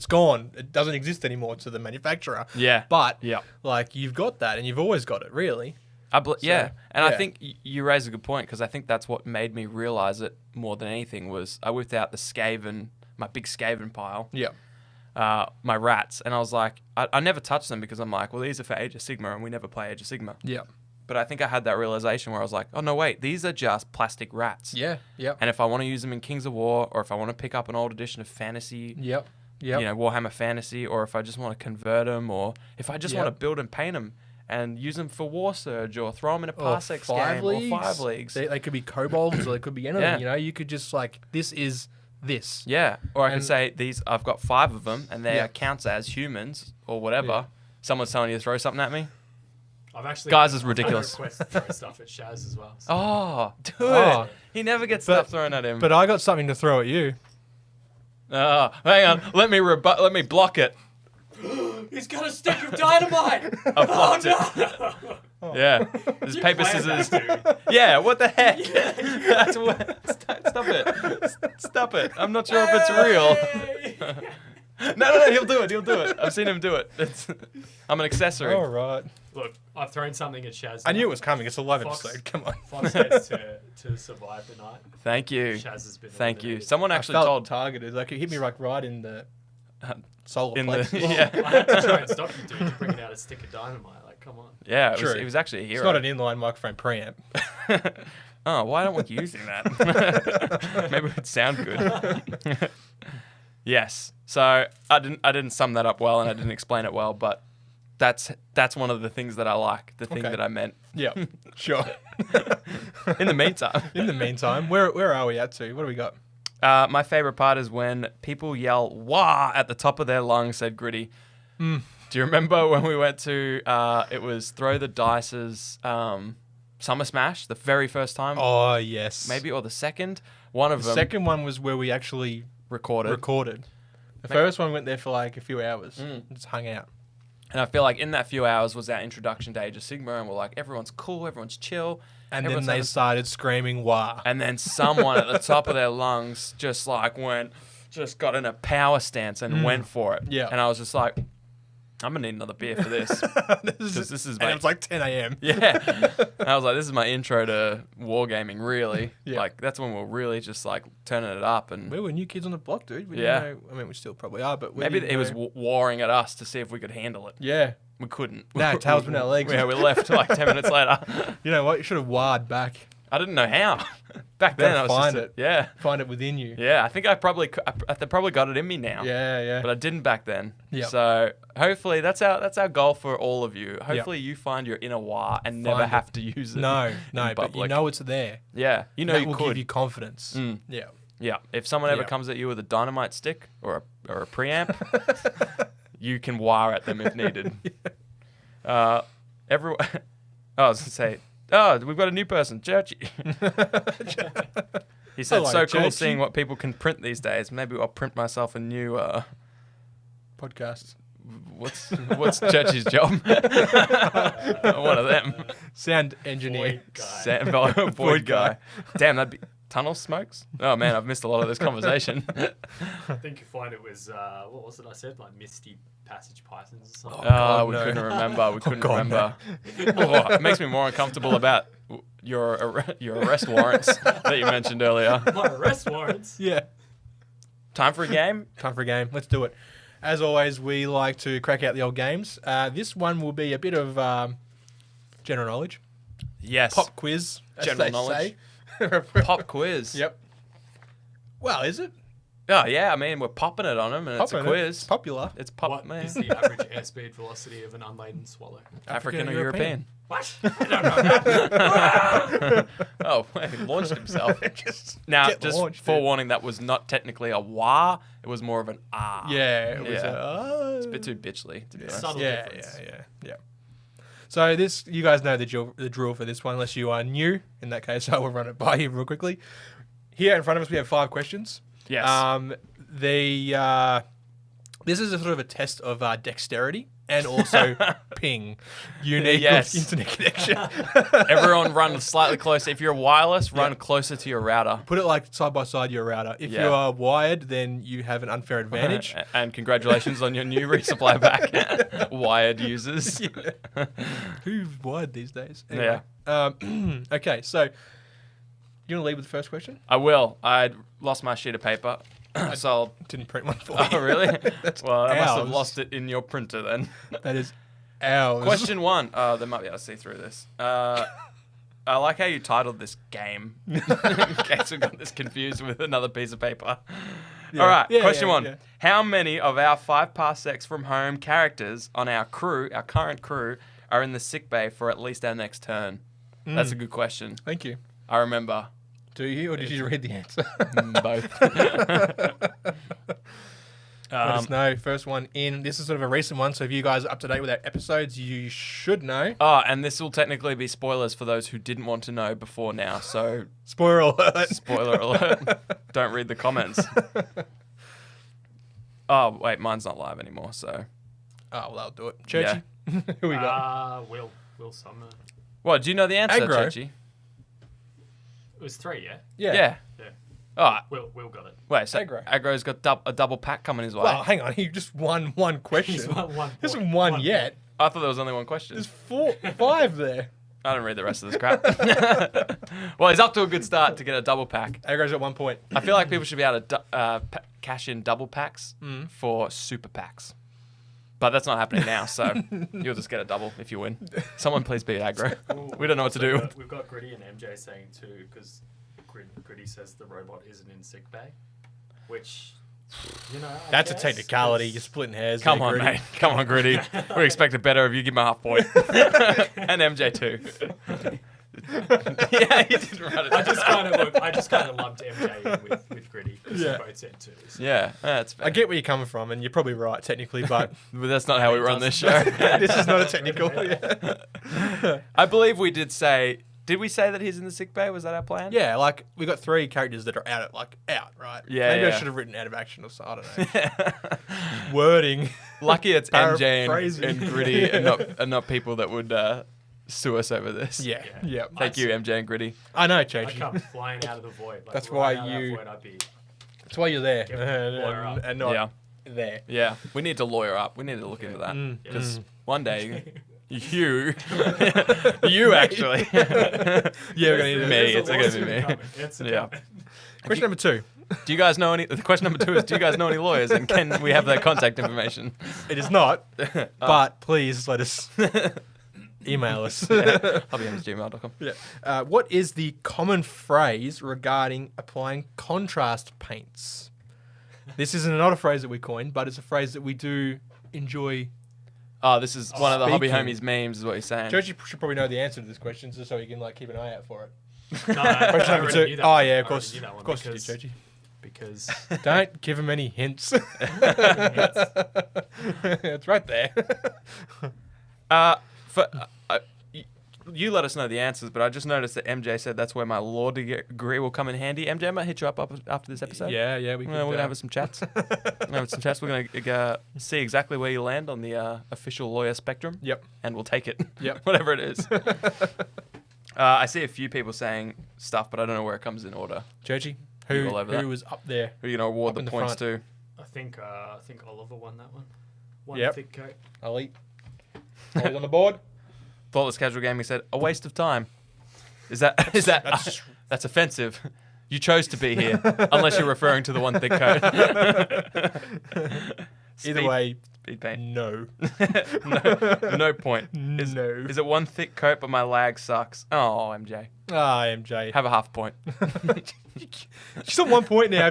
Speaker 2: gone. It doesn't exist anymore to the manufacturer.
Speaker 3: Yeah.
Speaker 2: But,
Speaker 3: Yeah.
Speaker 2: like, you've got that and you've always got it, really.
Speaker 3: Yeah. And I
Speaker 2: yeah.
Speaker 3: think you raise a good point because I think that's what made me realize it more than anything was I whipped out my big Skaven pile,
Speaker 2: Yeah.
Speaker 3: my rats, and I was like, I never touched them because I'm like, well, these are for Age of Sigma and we never play Age of Sigma.
Speaker 2: Yeah.
Speaker 3: But I think I had that realization where I was like, oh, no, wait, these are just plastic rats.
Speaker 2: Yeah. Yep.
Speaker 3: And if I want to use them in Kings of War, or if I want to pick up an old edition of Fantasy,
Speaker 2: Yep. Yep.
Speaker 3: Warhammer Fantasy, or if I just want to convert them, or if I just
Speaker 2: Yep.
Speaker 3: want to build and paint them and use them for War Surge, or throw them in a
Speaker 2: Or
Speaker 3: Parsecs
Speaker 2: five
Speaker 3: game,
Speaker 2: leagues.
Speaker 3: or 5 leagues.
Speaker 2: They could be kobolds or they could be anything,
Speaker 3: Yeah.
Speaker 2: You could just this is this.
Speaker 3: Yeah. Or I can
Speaker 2: And-
Speaker 3: say, I've got 5 of them, and they
Speaker 2: Yeah.
Speaker 3: counts as humans, or whatever.
Speaker 2: Yeah.
Speaker 3: Someone's telling you to throw something at me.
Speaker 4: I've actually
Speaker 3: Guys, it's ridiculous.
Speaker 4: I've requested to throw stuff at Shaaz as well. So.
Speaker 3: Oh, dude.
Speaker 2: Oh.
Speaker 3: He never gets
Speaker 2: But-
Speaker 3: stuff thrown at him.
Speaker 2: But I got something to throw at you.
Speaker 3: Oh, hang on. Let me block it.
Speaker 4: He's got a stick of dynamite.
Speaker 3: I blocked it.
Speaker 2: Oh.
Speaker 3: Yeah. There's paper,
Speaker 4: Play
Speaker 3: scissors.
Speaker 4: that, dude.
Speaker 3: Yeah, what the heck? That's what. Stop it. Stop it. I'm not sure if it's real. No, he'll do it. I've seen him do it. I'm an accessory.
Speaker 2: All right.
Speaker 4: Look, I've thrown something at Shaaz.
Speaker 2: I knew it was coming. It's a live
Speaker 4: Fox.
Speaker 2: episode. Come on.
Speaker 4: Fox has to survive the night.
Speaker 3: Thank you.
Speaker 4: Shaaz has been
Speaker 3: Thank you.
Speaker 4: eliminated.
Speaker 3: Someone
Speaker 2: I
Speaker 3: actually
Speaker 2: felt
Speaker 3: told
Speaker 2: targeted. Like it hit me like right in the solar
Speaker 3: in
Speaker 2: plexus.
Speaker 3: the
Speaker 4: Well,
Speaker 3: yeah.
Speaker 4: I had to try and stop you, dude. You're bringing out a stick of dynamite. Like, come on.
Speaker 3: Yeah,
Speaker 2: True.
Speaker 3: it was actually a hero.
Speaker 2: It's not an inline microphone preamp.
Speaker 3: Oh, why don't we using that? Maybe it would sound good. Yes. So I didn't sum that up well and I didn't explain it well, but that's one of the things that I like. The thing
Speaker 2: Okay.
Speaker 3: that I meant.
Speaker 2: Yeah, sure.
Speaker 3: In the meantime,
Speaker 2: In the meantime, where are we at to? What do we got?
Speaker 3: my favorite part is when people yell "wah" at the top of their lungs. Said Gritty. Do you remember when we went to? It was Throw the Dice's Summer Smash, the very first time.
Speaker 2: Oh yes,
Speaker 3: Maybe or the second. One of
Speaker 2: the
Speaker 3: them
Speaker 2: second one was where we actually
Speaker 3: recorded.
Speaker 2: The first one went there for like a few hours, just hung out.
Speaker 3: And I feel like in that few hours was our introduction to Age of Sigma, and we're like, everyone's cool, everyone's chill.
Speaker 2: And then
Speaker 3: everyone's
Speaker 2: they
Speaker 3: having-
Speaker 2: started screaming "wah!"
Speaker 3: And then someone at the top of their lungs just got in a power stance and went for it.
Speaker 2: Yeah.
Speaker 3: And I was just like, I'm gonna need another beer for this. Because this is
Speaker 2: and
Speaker 3: my
Speaker 2: it was like 10 a.m.
Speaker 3: yeah. And I was like, this is my intro to Wargaming, really.
Speaker 2: Yeah.
Speaker 3: Like that's when we're really just like turning it up and
Speaker 2: We were new kids on the block, dude. We
Speaker 3: Yeah.
Speaker 2: didn't know, I mean, we still probably are, but we
Speaker 3: maybe
Speaker 2: didn't
Speaker 3: it was
Speaker 2: know-
Speaker 3: warring at us to see if we could handle it.
Speaker 2: Yeah.
Speaker 3: We couldn't.
Speaker 2: No, tails between our legs.
Speaker 3: Yeah, we left like 10 minutes later.
Speaker 2: You know what? You should have wired back.
Speaker 3: I didn't know how. Back then,
Speaker 2: Gotta
Speaker 3: I was
Speaker 2: find
Speaker 3: just
Speaker 2: it.
Speaker 3: Yeah,
Speaker 2: Find it within you.
Speaker 3: yeah. I think I probably got it in me now.
Speaker 2: Yeah, yeah.
Speaker 3: But I didn't back then.
Speaker 2: Yep.
Speaker 3: So hopefully that's our goal for all of you. Hopefully you find your inner wah and never
Speaker 2: Find it.
Speaker 3: have to use it.
Speaker 2: no,
Speaker 3: in
Speaker 2: but you
Speaker 3: public.
Speaker 2: know it's there.
Speaker 3: Yeah, you know
Speaker 2: That
Speaker 3: you
Speaker 2: will
Speaker 3: could.
Speaker 2: give you confidence.
Speaker 3: Mm.
Speaker 2: Yeah.
Speaker 3: Yeah, if someone ever
Speaker 2: Yeah.
Speaker 3: comes at you with a dynamite stick or a preamp, you can wire at them if needed. Everyone, I was gonna say, oh, we've got a new person, Churchy. He said,
Speaker 2: Hello,
Speaker 3: "So cool
Speaker 2: Churchy."
Speaker 3: seeing what people can print these days. Maybe I'll print myself a new."
Speaker 2: Podcast.
Speaker 3: What's Churchy's job? One of them.
Speaker 2: Sound engineer.
Speaker 4: Void guy.
Speaker 3: Void
Speaker 2: Void
Speaker 3: guy.
Speaker 2: guy.
Speaker 3: Damn, that'd be tunnel smokes. Oh man, I've missed a lot of this conversation.
Speaker 4: I think you find it was what was it I said, like misty passage pythons or something.
Speaker 3: Oh,
Speaker 2: God,
Speaker 3: we
Speaker 2: no.
Speaker 3: couldn't remember. We couldn't
Speaker 2: God,
Speaker 3: remember. Oh, it makes me more uncomfortable about your arrest warrants that you mentioned earlier.
Speaker 4: My arrest warrants.
Speaker 2: Yeah.
Speaker 3: Time for a game?
Speaker 2: Time for a game. Let's do it. As always, we like to crack out the old games. This one will be a bit of general knowledge.
Speaker 3: Yes.
Speaker 2: Pop quiz. as
Speaker 3: General
Speaker 2: they
Speaker 3: knowledge.
Speaker 2: say.
Speaker 3: Pop quiz.
Speaker 2: Yep. Well, is it?
Speaker 3: Oh yeah, I mean we're popping it on them, and it's a
Speaker 2: Popular.
Speaker 3: quiz.
Speaker 2: It's popular.
Speaker 3: It's pop,
Speaker 4: What
Speaker 3: man.
Speaker 4: is the average airspeed velocity of an unladen swallow?
Speaker 3: African or European?
Speaker 4: What? I don't know that.
Speaker 3: Oh, he launched himself.
Speaker 2: Just
Speaker 3: Now,
Speaker 2: get
Speaker 3: just
Speaker 2: launched, dude.
Speaker 3: forewarning, that was not technically a wah. It was more of an ah.
Speaker 2: Yeah, it was
Speaker 3: Yeah. It's a bit too bitchly, to be honest.
Speaker 4: Subtle
Speaker 2: yeah,
Speaker 4: difference.
Speaker 2: yeah. So this, you guys know the drill for this one, unless you are new. In that case, I will run it by you real quickly. Here in front of us, we have 5 questions.
Speaker 3: Yes.
Speaker 2: This is a sort of a test of dexterity and also ping. You need
Speaker 3: Yes.
Speaker 2: good internet connection.
Speaker 3: Everyone run slightly closer. If you're wireless, run closer to your router.
Speaker 2: Put it like side by side your router. If
Speaker 3: Yeah.
Speaker 2: you are wired, then you have an unfair advantage.
Speaker 3: And congratulations on your new resupply pack. Wired users.
Speaker 2: Who's wired these days?
Speaker 3: Yeah.
Speaker 2: Okay, so you want to lead with the first question?
Speaker 3: I will. I lost my sheet of paper. So I'll...
Speaker 2: Didn't print one for
Speaker 3: Oh,
Speaker 2: you.
Speaker 3: really?
Speaker 2: That's
Speaker 3: Well, I must have
Speaker 2: ours.
Speaker 3: lost it in your printer then.
Speaker 2: That is ours.
Speaker 3: Question 1. They might be able to see through this. I like how you titled this game. In case we got this confused with another piece of paper.
Speaker 2: Yeah.
Speaker 3: All right.
Speaker 2: Yeah,
Speaker 3: Question
Speaker 2: yeah,
Speaker 3: 1.
Speaker 2: yeah.
Speaker 3: How many of our 5 parsecs from home characters on our crew, our current crew, are in the sick bay for at least our next turn? That's a good question.
Speaker 2: Thank you.
Speaker 3: I remember
Speaker 2: Do you, or did you read the answer?
Speaker 3: both.
Speaker 2: Let us know. First one in. This is sort of a recent one, so if you guys are up to date with our episodes, you should know.
Speaker 3: Oh, and this will technically be spoilers for those who didn't want to know before now. So,
Speaker 2: Spoiler alert.
Speaker 3: spoiler alert. Don't read the comments. Oh, wait, mine's not live anymore, so.
Speaker 2: Oh, well, that'll do it. Churchy. Who we got?
Speaker 4: Will Sumner.
Speaker 3: What, do you know the answer,
Speaker 2: Aggro.
Speaker 3: Churchy?
Speaker 4: It was 3, yeah?
Speaker 3: Yeah.
Speaker 4: Yeah.
Speaker 3: Oh,
Speaker 4: Will got it.
Speaker 3: wait, so
Speaker 2: Aggro.
Speaker 3: Aggro's got a double pack coming his way.
Speaker 2: Well, hang on. He just won one question.
Speaker 4: He's won 1
Speaker 2: This
Speaker 4: point.
Speaker 2: isn't one yet.
Speaker 3: I thought there was only one question.
Speaker 2: There's 5 there.
Speaker 3: I don't read the rest of this crap. Well, he's up to a good start to get a double pack.
Speaker 2: Aggro's at 1 point.
Speaker 3: I feel like people should be able to cash in double packs for super packs. But that's not happening now, so you'll just get a double if you win. Someone please beat Aggro. We don't know what to do.
Speaker 4: We've got Gritty and MJ saying too, because Gritty says the robot isn't in sick bay, which, you know, I
Speaker 2: That's
Speaker 4: guess,
Speaker 2: a technicality.
Speaker 4: 'cause-
Speaker 2: You're splitting hairs.
Speaker 3: Come
Speaker 2: there,
Speaker 3: on,
Speaker 2: Gritty.
Speaker 3: mate. Come on, Gritty. We expected better of you. Give him a half point. And MJ too. Yeah, he didn't write it.
Speaker 4: I just kind of lumped MJ in with Gritty because
Speaker 2: Yeah.
Speaker 4: they both said two. So.
Speaker 3: Yeah, that's fair.
Speaker 2: I get where you're coming from, and you're probably right technically, but
Speaker 3: But that's not how we run this show.
Speaker 2: this is not a technical. Yeah.
Speaker 3: I believe we did say. Did we say that he's in the sick bay? Was that our plan?
Speaker 2: Yeah, like we got 3 characters that are out, right?
Speaker 3: Yeah,
Speaker 2: Maybe
Speaker 3: yeah.
Speaker 2: I should have written out of action or so. I don't know. Wording.
Speaker 3: Lucky it's MJ
Speaker 2: Paraphrasing.
Speaker 3: and Gritty and not people that would sue us over this.
Speaker 2: Yeah.
Speaker 4: Yeah.
Speaker 2: Yeah.
Speaker 3: Thank you, MJ and Gritty.
Speaker 2: I know,
Speaker 4: I
Speaker 2: Churchy.
Speaker 4: come flying out of the void. Like,
Speaker 2: That's
Speaker 4: right
Speaker 2: why
Speaker 4: out of that
Speaker 2: you-
Speaker 4: void, I'd be,
Speaker 2: That's why you're there,
Speaker 4: Give it a lawyer up.
Speaker 2: and not
Speaker 3: Yeah.
Speaker 2: there.
Speaker 3: Yeah, we need to lawyer up. We need to look into that
Speaker 2: Mm.
Speaker 3: because one day you actually.
Speaker 2: Yeah, we're gonna need
Speaker 3: Me,
Speaker 2: it.
Speaker 3: it's gonna be me.
Speaker 4: It's
Speaker 3: Yeah.
Speaker 4: coming.
Speaker 2: Question number 2.
Speaker 3: Do you guys know any? The question number 2 is: do you guys know any lawyers, and can we have their contact information?
Speaker 2: It is not, but please let us email us.
Speaker 3: hobbyhammersgmail.com.
Speaker 2: Yeah. What is the common phrase regarding applying contrast paints? This is not a phrase that we coined, but it's a phrase that we do enjoy.
Speaker 3: Oh, this is one of the hobby
Speaker 2: Speaking.
Speaker 3: homies memes, is what he's saying.
Speaker 2: Churchy should probably know the answer to this question, just so you can keep an eye out for it.
Speaker 4: No, I
Speaker 2: Question number
Speaker 4: already
Speaker 2: 2.
Speaker 4: knew that
Speaker 2: Oh
Speaker 4: one.
Speaker 2: yeah,
Speaker 4: I
Speaker 2: of course,
Speaker 4: already knew that one
Speaker 2: of course you do,
Speaker 4: because-
Speaker 2: Churchy.
Speaker 4: Because
Speaker 2: Don't give him any hints. It's right there.
Speaker 3: You let us know the answers, but I just noticed that MJ said that's where my law degree will come in handy. MJ, I might hit you up after this episode.
Speaker 2: Yeah, we
Speaker 3: We're
Speaker 2: could,
Speaker 3: gonna have some chats. We're gonna see exactly where you land on the official lawyer spectrum.
Speaker 2: Yep.
Speaker 3: And we'll take it.
Speaker 2: Yep.
Speaker 3: Whatever it is. I see a few people saying stuff, but I don't know where it comes in order.
Speaker 2: Churchy,
Speaker 3: You all over that?
Speaker 2: who was up there?
Speaker 3: Who are you gonna award
Speaker 2: Up
Speaker 3: the
Speaker 2: in the
Speaker 3: points
Speaker 2: front.
Speaker 3: to?
Speaker 4: I think Oliver won that one. One
Speaker 2: Yep.
Speaker 4: thick coat.
Speaker 2: Elite. Always on the board.
Speaker 3: Thoughtless Casual Gaming said, a waste of time. Is that that's offensive. You chose to be here, unless you're referring to the one thick coat.
Speaker 2: Either way,
Speaker 3: Speed paint.
Speaker 2: no.
Speaker 3: No point.
Speaker 2: No.
Speaker 3: Is it one thick coat, but my lag sucks? Oh, MJ.
Speaker 2: Ah, MJ.
Speaker 3: Have a half point.
Speaker 2: She's on 1 point now.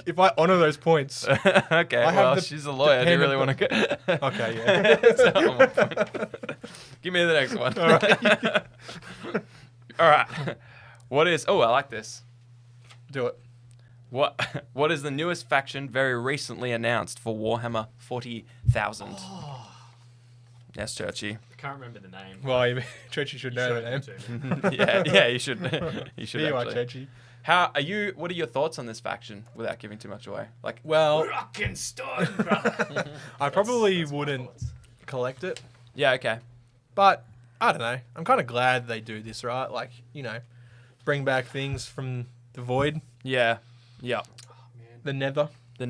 Speaker 2: If I honour those points.
Speaker 3: Okay,
Speaker 2: I have
Speaker 3: well,
Speaker 2: the
Speaker 3: she's a lawyer. Do you really want to
Speaker 2: dependent-
Speaker 3: go?
Speaker 2: Okay, yeah.
Speaker 3: So, on 1 point. Give me the next one.
Speaker 2: All right.
Speaker 3: All right. What is... Oh, I like this.
Speaker 2: Do it.
Speaker 3: What is the newest faction very recently announced for Warhammer 40,000?
Speaker 2: Oh.
Speaker 3: Yes, Churchy.
Speaker 4: I can't remember the name.
Speaker 2: Well, Churchy should
Speaker 4: You
Speaker 2: know
Speaker 4: showed
Speaker 2: that
Speaker 4: it
Speaker 2: name.
Speaker 4: to me.
Speaker 3: yeah, you should. You should
Speaker 2: Here you are,
Speaker 3: actually.
Speaker 2: Churchy.
Speaker 3: How are you? What are your thoughts on this faction without giving too much away? Like,
Speaker 2: Well,
Speaker 4: Rockin' stone, brother.
Speaker 2: I probably
Speaker 4: That's my
Speaker 2: wouldn't
Speaker 4: thoughts.
Speaker 2: collect it,
Speaker 3: yeah, okay.
Speaker 2: but I don't know. I'm kind of glad they do this, right? Like, bring back things from the void,
Speaker 3: Yeah,
Speaker 4: Oh, man.
Speaker 2: the nether.
Speaker 3: the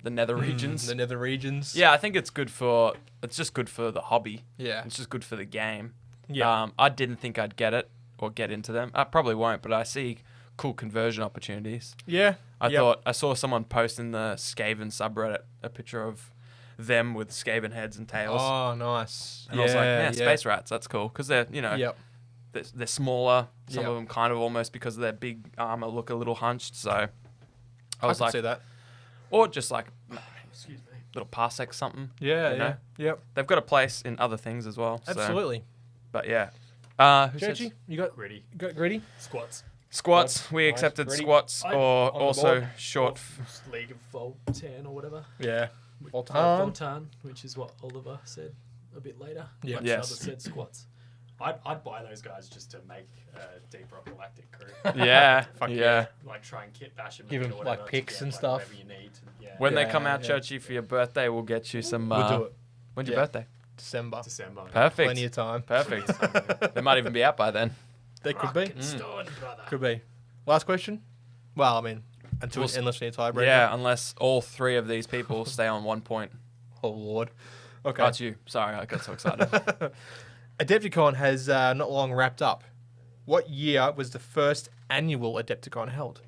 Speaker 3: nether regions.
Speaker 2: The nether regions.
Speaker 3: Yeah, I think it's good for. It's just good for the hobby.
Speaker 2: Yeah.
Speaker 3: It's just good for the game.
Speaker 2: Yeah.
Speaker 3: I didn't think I'd get it or get into them. I probably won't, but I see cool conversion opportunities.
Speaker 2: Yeah.
Speaker 3: I
Speaker 2: Yep.
Speaker 3: thought I saw someone post in the Skaven subreddit a picture of them with Skaven heads and tails.
Speaker 2: Oh, nice.
Speaker 3: And I was like, man, space rats, that's cool. Because they're,
Speaker 2: Yep.
Speaker 3: they're smaller. Some
Speaker 2: Yep.
Speaker 3: of them kind of almost because of their big armor look a little hunched. So I
Speaker 2: I
Speaker 3: was
Speaker 2: can
Speaker 3: like,
Speaker 2: see that.
Speaker 3: or just like
Speaker 4: Excuse me.
Speaker 3: little parsec something.
Speaker 2: Yeah,
Speaker 3: you
Speaker 2: yeah.
Speaker 3: know?
Speaker 2: Yep.
Speaker 3: They've got a place in other things as well. So.
Speaker 2: Absolutely.
Speaker 3: But yeah. Who says
Speaker 2: Churchy, you got
Speaker 4: Gritty.
Speaker 2: gritty?
Speaker 4: Squats.
Speaker 3: squats? We
Speaker 2: Nice.
Speaker 3: accepted
Speaker 2: Gritty.
Speaker 3: squats
Speaker 4: I-
Speaker 3: or
Speaker 2: on the
Speaker 3: also
Speaker 2: board.
Speaker 3: short.
Speaker 4: League of Voltan or whatever.
Speaker 2: Yeah.
Speaker 4: Voltan, which is what Oliver said a bit later.
Speaker 2: Yeah.
Speaker 4: Bunch of
Speaker 3: Yes.
Speaker 4: others said squats. I'd buy those guys just to make a Deep Rock Galactic crew.
Speaker 3: Yeah.
Speaker 2: Fuck
Speaker 3: yeah.
Speaker 4: Like try and kit bash them.
Speaker 2: Give
Speaker 4: and
Speaker 2: 'em,
Speaker 4: do
Speaker 2: like,
Speaker 4: whatever to
Speaker 2: picks
Speaker 4: get,
Speaker 2: and
Speaker 4: like,
Speaker 2: stuff.
Speaker 4: Whatever you need. Yeah.
Speaker 3: When they
Speaker 2: Yeah,
Speaker 3: come out,
Speaker 2: yeah.
Speaker 3: Churchy, for your birthday, we'll get you some.
Speaker 2: We'll do it.
Speaker 3: When's your
Speaker 2: Yeah.
Speaker 3: birthday?
Speaker 2: December.
Speaker 4: December.
Speaker 3: Perfect.
Speaker 2: Plenty of time.
Speaker 3: Perfect. They might even be out by then.
Speaker 2: They could be.
Speaker 4: Rockin' stone, brother.
Speaker 2: Could be. Last question? Well, I mean, until
Speaker 3: We'll
Speaker 2: it's
Speaker 3: s-
Speaker 2: endlessly a tiebreaker.
Speaker 3: Yeah, unless all 3 of these people stay on 1 point.
Speaker 2: Oh, Lord. Okay.
Speaker 3: Oh, it's you. Sorry, I got so excited.
Speaker 2: Adepticon has not long wrapped up. What year was the first annual Adepticon held?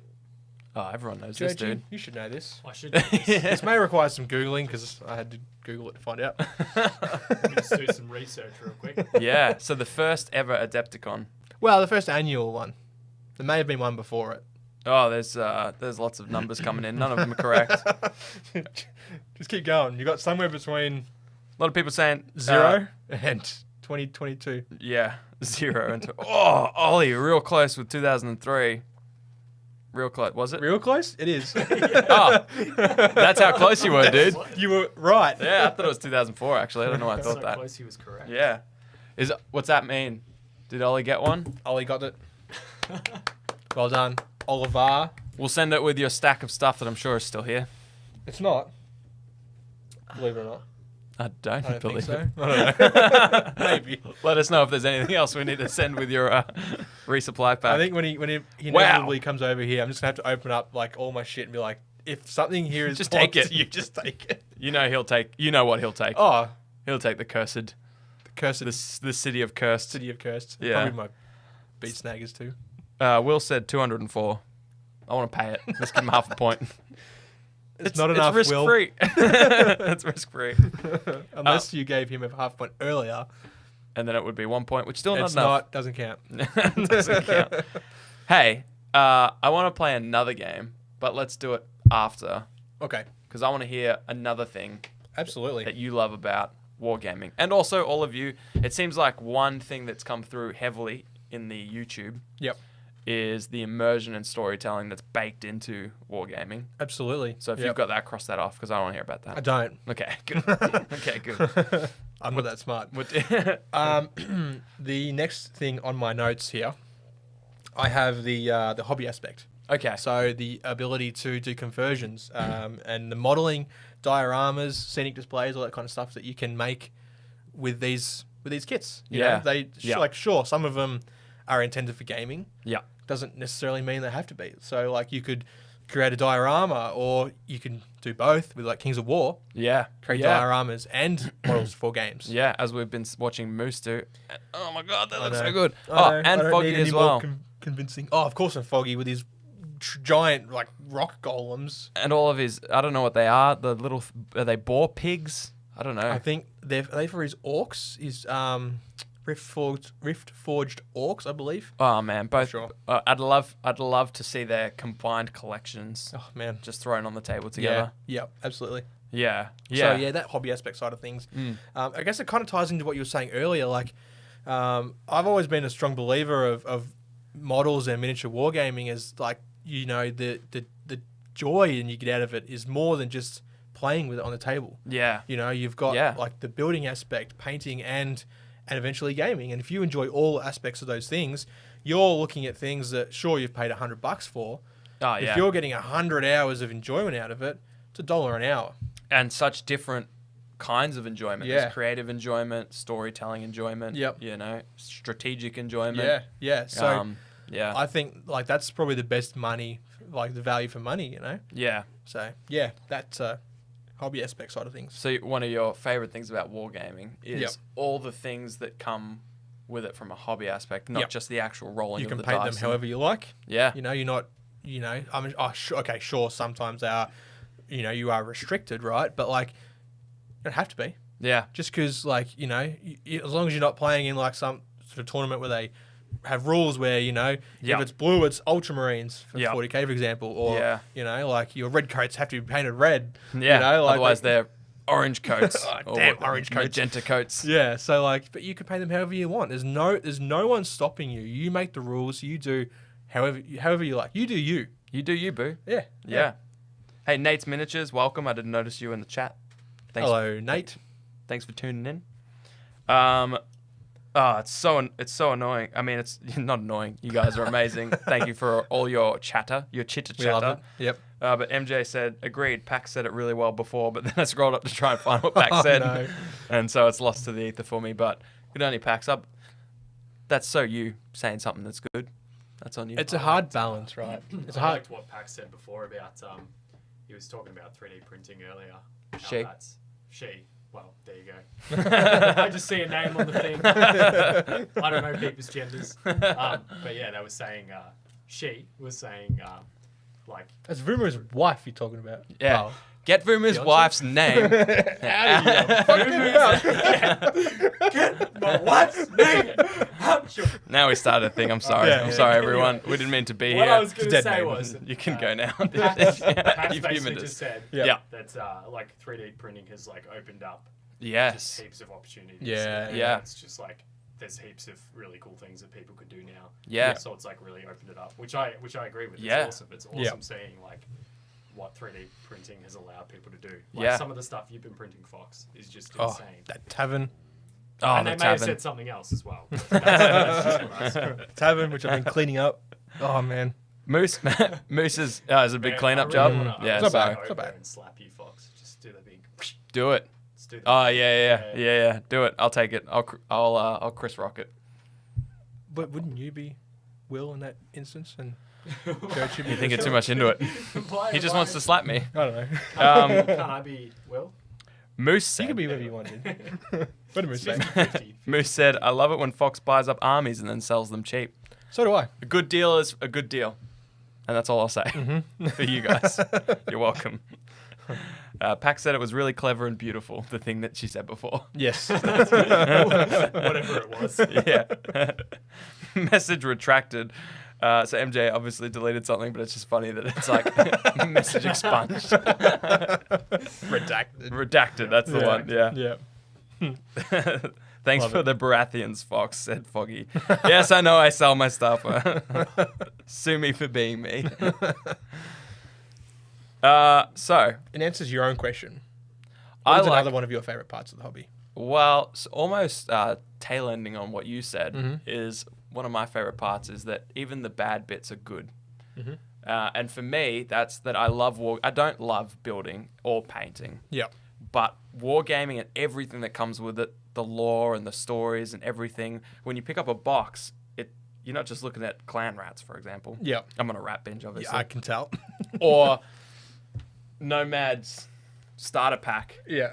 Speaker 3: Oh, everyone knows this,
Speaker 2: Churchy,
Speaker 3: dude.
Speaker 2: you should know this.
Speaker 4: I should do this.
Speaker 2: This may require some Googling because I had to Google it to find out.
Speaker 4: Let me just do some research real quick.
Speaker 3: Yeah, so the first ever Adepticon.
Speaker 2: Well, the first annual one. There may have been one before it.
Speaker 3: Oh, there's lots of numbers coming in. None of them are correct.
Speaker 2: Just keep going. You got somewhere between
Speaker 3: A lot of people saying
Speaker 2: 0 and 2022.
Speaker 3: Yeah, 0 and oh, Ollie, real close with 2003. Real close, was it?
Speaker 2: Real close? It is.
Speaker 3: Oh, that's how close you were, dude.
Speaker 2: You were right.
Speaker 3: Yeah, I thought it was 2004. Actually, I don't know why I
Speaker 4: So
Speaker 3: thought that.
Speaker 4: close he was correct.
Speaker 3: Yeah, what's that mean? Did Ollie get one?
Speaker 2: Ollie got it. Well done. Oliver.
Speaker 3: We'll send it with your stack of stuff that I'm sure is still here.
Speaker 2: It's not. Believe it or not.
Speaker 3: I don't,
Speaker 2: I don't
Speaker 3: believe
Speaker 2: think
Speaker 3: it.
Speaker 2: so. I don't know. Maybe.
Speaker 3: Let us know if there's anything else we need to send with your resupply pack.
Speaker 2: I think when he inevitably comes over here, I'm just gonna have to open up like all my shit and be like, if something here is
Speaker 3: Just take
Speaker 2: important
Speaker 3: it.
Speaker 2: to you just take it.
Speaker 3: You know he'll take. You know what he'll take.
Speaker 2: Oh,
Speaker 3: He'll take the cursed.
Speaker 2: the cursed
Speaker 3: The city of cursed.
Speaker 2: city of cursed.
Speaker 3: Yeah.
Speaker 2: Probably my beat snaggers too.
Speaker 3: Will said 204. I want to pay it. Let's give him half a point.
Speaker 2: It's not enough.
Speaker 3: It's risk
Speaker 2: Will.
Speaker 3: free. It's risk free.
Speaker 2: Unless you gave him a half point earlier.
Speaker 3: And then it would be 1 point, which still
Speaker 2: It's
Speaker 3: not enough.
Speaker 2: not. Doesn't count.
Speaker 3: Doesn't count. Hey, I want to play another game, but let's do it after
Speaker 2: Okay.
Speaker 3: because I want to hear another thing
Speaker 2: Absolutely.
Speaker 3: that you love about wargaming, and also all of you. It seems like one thing that's come through heavily in the YouTube
Speaker 2: Yep.
Speaker 3: is the immersion and storytelling that's baked into wargaming.
Speaker 2: Absolutely.
Speaker 3: So if
Speaker 2: Yep.
Speaker 3: you've got that, cross that off because I don't want to hear about
Speaker 2: I
Speaker 3: that.
Speaker 2: don't.
Speaker 3: Okay, good. Okay, good.
Speaker 2: I'm not that smart.
Speaker 3: What-
Speaker 2: The next thing on my notes here, I have the hobby aspect.
Speaker 3: okay.
Speaker 2: So the ability to do conversions and the modeling, dioramas, scenic displays, all that kind of stuff that you can make with these kits. You
Speaker 3: Yeah.
Speaker 2: know, they
Speaker 3: Yeah.
Speaker 2: like sure some of them are intended for gaming.
Speaker 3: Yeah.
Speaker 2: Doesn't necessarily mean they have to be. So like you could create a diorama, or you can do both with like Kings of War,
Speaker 3: Yeah.
Speaker 2: create
Speaker 3: yeah.
Speaker 2: dioramas and models for games.
Speaker 3: Yeah, as we've been watching Moose do. Oh my god, that
Speaker 2: I
Speaker 3: looks
Speaker 2: know.
Speaker 3: so good.
Speaker 2: I
Speaker 3: Oh,
Speaker 2: know. I
Speaker 3: and
Speaker 2: don't
Speaker 3: Foggy
Speaker 2: need any
Speaker 3: as
Speaker 2: more
Speaker 3: well.
Speaker 2: Convincing. Oh, of course, and Foggy with his giant like rock golems.
Speaker 3: And all of his, I don't know what they are. The little, are they boar pigs? I don't know.
Speaker 2: I think are they for his orcs? His rift forged orcs, I believe.
Speaker 3: Oh man, both.
Speaker 2: Sure.
Speaker 3: I'd love to see their combined collections
Speaker 2: Oh man,
Speaker 3: just thrown on the table
Speaker 2: yeah,
Speaker 3: together.
Speaker 2: yeah, absolutely.
Speaker 3: Yeah, yeah,
Speaker 2: So yeah, that hobby aspect side of things. I guess it kind of ties into what you were saying earlier. Like, I've always been a strong believer of models and miniature wargaming as like, you know, the joy and you get out of it is more than just playing with it on the table.
Speaker 3: yeah,
Speaker 2: You know, you've got
Speaker 3: Yeah.
Speaker 2: like the building aspect, painting, and eventually gaming. And if you enjoy all aspects of those things, you're looking at things that sure you've paid $100 for.
Speaker 3: Oh
Speaker 2: If
Speaker 3: yeah.
Speaker 2: you're getting 100 hours of enjoyment out of it, it's $1 an hour.
Speaker 3: And such different kinds of enjoyment.
Speaker 2: Yeah.
Speaker 3: There's creative enjoyment, storytelling enjoyment.
Speaker 2: Yep.
Speaker 3: You know, strategic enjoyment.
Speaker 2: Yeah, yeah. So
Speaker 3: yeah,
Speaker 2: I think like that's probably the best money, like the value for money, you know.
Speaker 3: yeah.
Speaker 2: So yeah, that's hobby aspect side of things.
Speaker 3: So one of your favorite things about wargaming is
Speaker 2: Yep.
Speaker 3: all the things that come with it from a hobby aspect, not
Speaker 2: Yep.
Speaker 3: just the actual rolling
Speaker 2: You
Speaker 3: of
Speaker 2: can
Speaker 3: the
Speaker 2: paint
Speaker 3: dice.
Speaker 2: them however you like.
Speaker 3: Yeah.
Speaker 2: You know, you're not, you know, I mean, okay, sure, sometimes they are, you know, you are restricted, right? But like, you don't have to be.
Speaker 3: Yeah.
Speaker 2: Just because, like, you know, as long as you're not playing in like some sort of tournament where they have rules where, you know,
Speaker 3: Yeah.
Speaker 2: if it's blue, it's Ultramarines for
Speaker 3: Yeah.
Speaker 2: 40k, for example, or
Speaker 3: Yeah.
Speaker 2: you know, like your red coats have to be painted red.
Speaker 3: Yeah.
Speaker 2: You know, like
Speaker 3: Otherwise, they're orange coats.
Speaker 2: Oh,
Speaker 3: or
Speaker 2: damn, orange coats.
Speaker 3: Magenta coats.
Speaker 2: Yeah, so like, but you can paint them however you want. There's no one stopping you. You make the rules. You do however you like. You do you.
Speaker 3: You do you, boo.
Speaker 2: Yeah.
Speaker 3: Yeah. Hey, Nate's Miniatures, welcome. I didn't notice you in the chat. Thanks.
Speaker 2: Hello, Nate.
Speaker 3: Thanks for tuning in. It's so annoying. I mean, it's not annoying. You guys are amazing. Thank you for all your chatter, your chitter
Speaker 2: We love
Speaker 3: chatter.
Speaker 2: it. Yep.
Speaker 3: But MJ said, agreed. Pax said it really well before, but then I scrolled up to try and find what Pax
Speaker 2: Oh,
Speaker 3: said.
Speaker 2: no.
Speaker 3: And so it's lost to the ether for me. But good on you, Pax. That's so you saying something that's good. That's on you.
Speaker 2: It's a hard balance, right? It's
Speaker 4: I
Speaker 2: hard.
Speaker 4: liked what Pax said before about he was talking about 3D printing earlier. How
Speaker 3: She.
Speaker 4: that's she. Well, there you go. I just see a name on the thing. I don't know people's genders. But yeah, they were saying, she was saying, like,
Speaker 2: That's Vuma's wife you're talking about.
Speaker 3: Yeah.
Speaker 2: Oh.
Speaker 3: Get Vuma's
Speaker 4: Beyonce?
Speaker 3: wife's name.
Speaker 4: get my wife's name.
Speaker 3: Now we started a thing. I'm sorry.
Speaker 2: Yeah.
Speaker 3: I'm sorry, everyone. We didn't mean to be
Speaker 4: What
Speaker 3: here.
Speaker 4: I was going to
Speaker 2: dead
Speaker 4: say
Speaker 2: name.
Speaker 4: was,
Speaker 3: You can go now.
Speaker 4: Pax
Speaker 3: You've
Speaker 4: basically
Speaker 3: humored
Speaker 4: just
Speaker 3: us.
Speaker 4: said
Speaker 3: Yeah.
Speaker 4: that like 3D printing has like opened up just
Speaker 3: Yes.
Speaker 4: heaps of opportunities.
Speaker 2: Yeah.
Speaker 4: And
Speaker 3: Yeah.
Speaker 4: It's just like there's heaps of really cool things that people could do now.
Speaker 3: Yeah.
Speaker 4: So it's like really opened it up, which I agree with. It's
Speaker 3: Yeah.
Speaker 4: awesome. It's awesome
Speaker 2: Yeah.
Speaker 4: seeing like what 3D printing has allowed people to do. Like
Speaker 3: Yeah.
Speaker 4: some of the stuff you've been printing, Fox, is just
Speaker 2: Oh,
Speaker 4: insane.
Speaker 2: that tavern.
Speaker 3: Oh,
Speaker 4: And
Speaker 3: the
Speaker 4: they may have
Speaker 3: tavern.
Speaker 4: said something else as well. But that's just what I said.
Speaker 2: Tavern, which I've been cleaning up. Oh, man.
Speaker 3: Moose is a big
Speaker 4: Man,
Speaker 3: cleanup
Speaker 4: I
Speaker 3: job.
Speaker 4: really wanna- I
Speaker 3: Yeah,
Speaker 4: really
Speaker 2: It's not
Speaker 3: sorry.
Speaker 2: bad.
Speaker 4: wanna
Speaker 2: It's
Speaker 4: go
Speaker 2: not
Speaker 4: there
Speaker 2: bad.
Speaker 4: And slap you, Fox. Just do the big.
Speaker 3: Do it.
Speaker 4: Just do the
Speaker 3: Oh yeah. Do it. I'll take it. I'll Chris Rock it.
Speaker 2: But wouldn't you be Will in that instance? And Churchy be
Speaker 3: You think it's too much into it.
Speaker 4: Why-
Speaker 3: He just
Speaker 4: why-
Speaker 3: wants to slap me.
Speaker 2: I don't know.
Speaker 4: Can't I be Will?
Speaker 3: Moose
Speaker 2: You can
Speaker 3: said.
Speaker 2: be whoever you wanted. What did Moose say?
Speaker 4: 50-50.
Speaker 3: Moose said, "I love it when Fox buys up armies and then sells them cheap.
Speaker 2: So do I.
Speaker 3: A good deal is a good deal, and that's all I'll say for you guys. You're welcome." Pax said it was really clever and beautiful. The thing that she said before.
Speaker 2: Yes.
Speaker 4: Whatever it was.
Speaker 3: Yeah. Message retracted. So MJ obviously deleted something, but it's just funny that it's like message expunged.
Speaker 2: Redacted.
Speaker 3: Redacted, that's the one. Yeah.
Speaker 2: Yeah.
Speaker 3: Thanks
Speaker 2: Love
Speaker 3: for
Speaker 2: it.
Speaker 3: the Baratheons, Fox, said Foggy. Yes, I know I sell my stuff. Sue me for being me. So,
Speaker 2: In answer to your own question,
Speaker 3: I
Speaker 2: what's
Speaker 3: like,
Speaker 2: another one of your favorite parts of the hobby?
Speaker 3: well, almost tail ending on what you said
Speaker 2: Mm-hmm.
Speaker 3: is one of my favorite parts is that even the bad bits are good.
Speaker 2: Mm-hmm.
Speaker 3: And for me, that's that I love I don't love building or painting.
Speaker 2: Yeah.
Speaker 3: But wargaming and everything that comes with it, the lore and the stories and everything, when you pick up a box, you're not just looking at clan rats, for example.
Speaker 2: Yeah.
Speaker 3: I'm on a rat binge, obviously.
Speaker 2: Yeah, I can tell.
Speaker 3: Or Nomads starter pack,
Speaker 2: Yeah.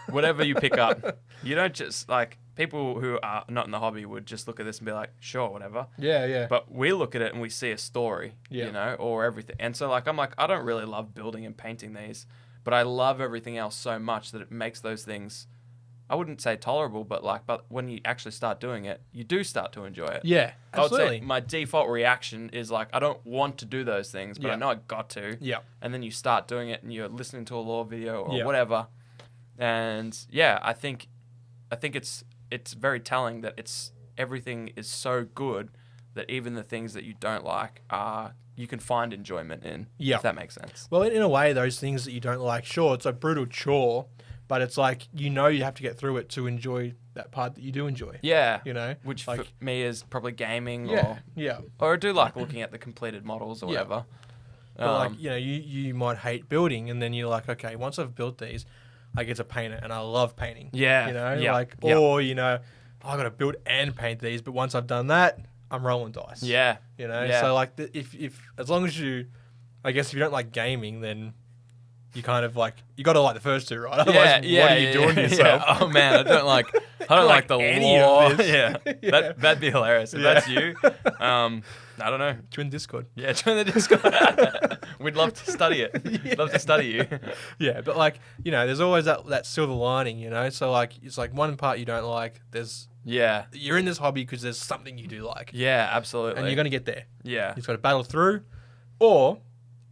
Speaker 3: whatever you pick up. You don't just, like, people who are not in the hobby would just look at this and be like, sure, whatever.
Speaker 2: Yeah, yeah.
Speaker 3: But we look at it and we see a story,
Speaker 2: Yeah.
Speaker 3: you know, or everything. And so, like, I'm like, I don't really love building and painting these, but I love everything else so much that it makes those things, I wouldn't say tolerable, but when you actually start doing it, you do start to enjoy it.
Speaker 2: yeah,
Speaker 3: I would say
Speaker 2: absolutely.
Speaker 3: my default reaction is like, I don't want to do those things, but
Speaker 2: Yeah.
Speaker 3: I know I got to.
Speaker 2: Yeah.
Speaker 3: And then you start doing it and you're listening to a lore video or
Speaker 2: Yeah.
Speaker 3: whatever. And yeah, I think it's very telling that everything is so good that even the things that you don't like you can find enjoyment in.
Speaker 2: Yeah.
Speaker 3: If that makes sense.
Speaker 2: Well, in a way, those things that you don't like, sure, it's a brutal chore, but it's like, you have to get through it to enjoy that part that you do enjoy.
Speaker 3: Yeah.
Speaker 2: You know?
Speaker 3: Which
Speaker 2: like,
Speaker 3: for me is probably gaming
Speaker 2: yeah, yeah.
Speaker 3: or I do like looking at the completed models or
Speaker 2: Yeah.
Speaker 3: whatever.
Speaker 2: But like, you might hate building, and then you're like, okay, once I've built these, I get to paint it, and I love painting.
Speaker 3: Yeah,
Speaker 2: You know?
Speaker 3: yeah,
Speaker 2: Like,
Speaker 3: yeah.
Speaker 2: or, I got to build and paint these, but once I've done that, I'm rolling dice.
Speaker 3: Yeah.
Speaker 2: You know?
Speaker 3: Yeah.
Speaker 2: So, like, if as long as I guess if you don't like gaming, then you kind of like, you got to like the first two, right? Otherwise, what are you doing to yourself?
Speaker 3: Yeah. Oh man, I don't like
Speaker 2: like
Speaker 3: the
Speaker 2: any of
Speaker 3: lore.
Speaker 2: this.
Speaker 3: Yeah.
Speaker 2: Yeah.
Speaker 3: That'd be hilarious if
Speaker 2: Yeah.
Speaker 3: that's you. I don't know.
Speaker 2: Join Discord.
Speaker 3: Yeah, join the Discord. We'd love to study it. Love to study you.
Speaker 2: Yeah, but like, there's always that silver lining, So like, it's like one part you don't like.
Speaker 3: Yeah.
Speaker 2: You're in this hobby because there's something you do like,
Speaker 3: Yeah, absolutely.
Speaker 2: and you're gonna get there.
Speaker 3: Yeah.
Speaker 2: You just got to battle through, or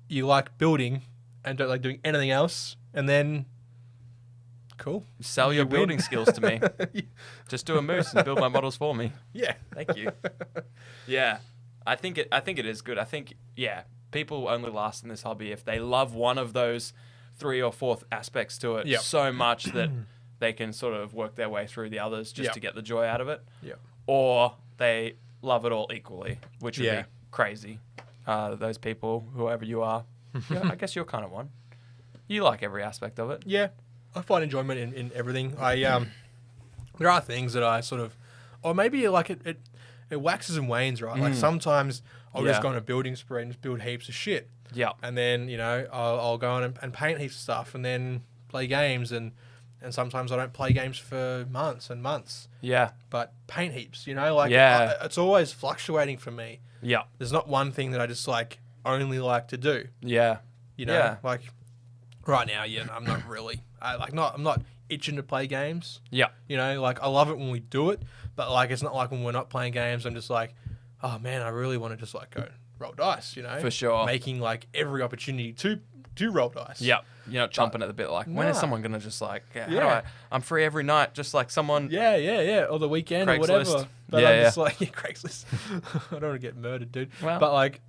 Speaker 2: you like building and don't like doing anything else, and then cool.
Speaker 3: Sell your
Speaker 2: You win.
Speaker 3: building skills to me. Just do a moose and build my models for me.
Speaker 2: Yeah.
Speaker 3: Thank you. Yeah. I think it is good. I think people only last in this hobby if they love one of those 3 or 4 aspects to it
Speaker 2: Yep.
Speaker 3: so much that they can sort of work their way through the others just
Speaker 2: Yep.
Speaker 3: to get the joy out of it.
Speaker 2: Yeah.
Speaker 3: Or they love it all equally, which would
Speaker 2: Yeah.
Speaker 3: be crazy. Those people, whoever you are, I guess you're kind of one. You like every aspect of it.
Speaker 2: Yeah, I find enjoyment in everything. There are things that I sort of, or maybe like it waxes and wanes, right? Like sometimes I'll just
Speaker 3: Yeah.
Speaker 2: go on a building spree and just build heaps of shit.
Speaker 3: Yeah.
Speaker 2: And then, I'll go on and paint heaps of stuff and then play games and and sometimes I don't play games for months and months.
Speaker 3: Yeah.
Speaker 2: But paint heaps, you know, like
Speaker 3: Yeah.
Speaker 2: it's always fluctuating for me.
Speaker 3: Yeah.
Speaker 2: There's not one thing that I just like only like to do.
Speaker 3: Yeah.
Speaker 2: You know,
Speaker 3: Yeah.
Speaker 2: like right now, I'm not really. I'm not itching to play games.
Speaker 3: Yeah.
Speaker 2: You know, like I love it when we do it, but like it's not like when we're not playing games. I'm just like, oh man, I really want to just like go roll dice. You know,
Speaker 3: For sure.
Speaker 2: making like every opportunity to roll dice.
Speaker 3: Yeah. You're not chomping at the bit like, when is
Speaker 2: Nah.
Speaker 3: someone going to just like, how do
Speaker 2: Yeah.
Speaker 3: I'm free every night, just like someone.
Speaker 2: Yeah, or the weekend or
Speaker 3: Craigslist.
Speaker 2: whatever. But
Speaker 3: Yeah,
Speaker 2: I'm
Speaker 3: yeah.
Speaker 2: just like, Craigslist. I don't want to get murdered, dude.
Speaker 3: Well.
Speaker 2: But like,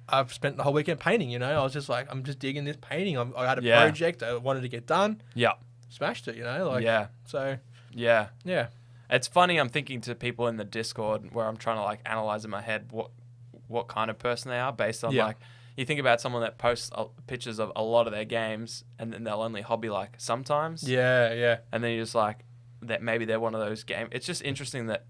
Speaker 2: I've spent the whole weekend painting. You know, I was just like, I'm just digging this painting. I had a
Speaker 3: Yeah.
Speaker 2: project I wanted to get done.
Speaker 3: Yeah.
Speaker 2: Smashed it. You know, like
Speaker 3: Yeah.
Speaker 2: So
Speaker 3: Yeah.
Speaker 2: yeah,
Speaker 3: It's funny, I'm thinking to people in the Discord where I'm trying to like analyze in my head what kind of person they are based on
Speaker 2: Yeah.
Speaker 3: like, you think about someone that posts pictures of a lot of their games and then they'll only hobby like sometimes.
Speaker 2: yeah.
Speaker 3: And then you're just like, that maybe they're one of those game. It's just interesting that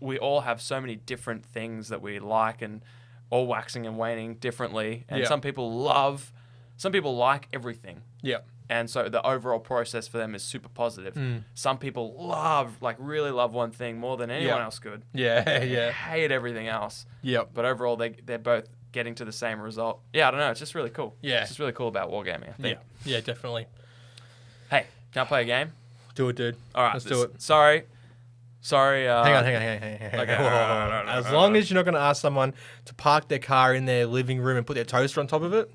Speaker 3: we all have so many different things that we like and all waxing and waning differently. And
Speaker 2: Yeah.
Speaker 3: some people like everything.
Speaker 2: Yeah.
Speaker 3: And so the overall process for them is super positive. Some people really love one thing more than anyone
Speaker 2: Yeah.
Speaker 3: else could.
Speaker 2: Yeah, yeah.
Speaker 3: Hate everything else.
Speaker 2: Yep.
Speaker 3: But overall, they're both getting to the same result. Yeah, I don't know. It's just really cool.
Speaker 2: Yeah.
Speaker 3: It's just really cool about wargaming, I
Speaker 2: Yeah.
Speaker 3: think.
Speaker 2: Yeah, definitely.
Speaker 3: Hey, can I play a game?
Speaker 2: Do it, dude.
Speaker 3: All right.
Speaker 2: Let's do it.
Speaker 3: Sorry.
Speaker 2: Hang on.
Speaker 3: Okay,
Speaker 2: As long as you're not going to ask someone to park their car in their living room and put their toaster on top of it.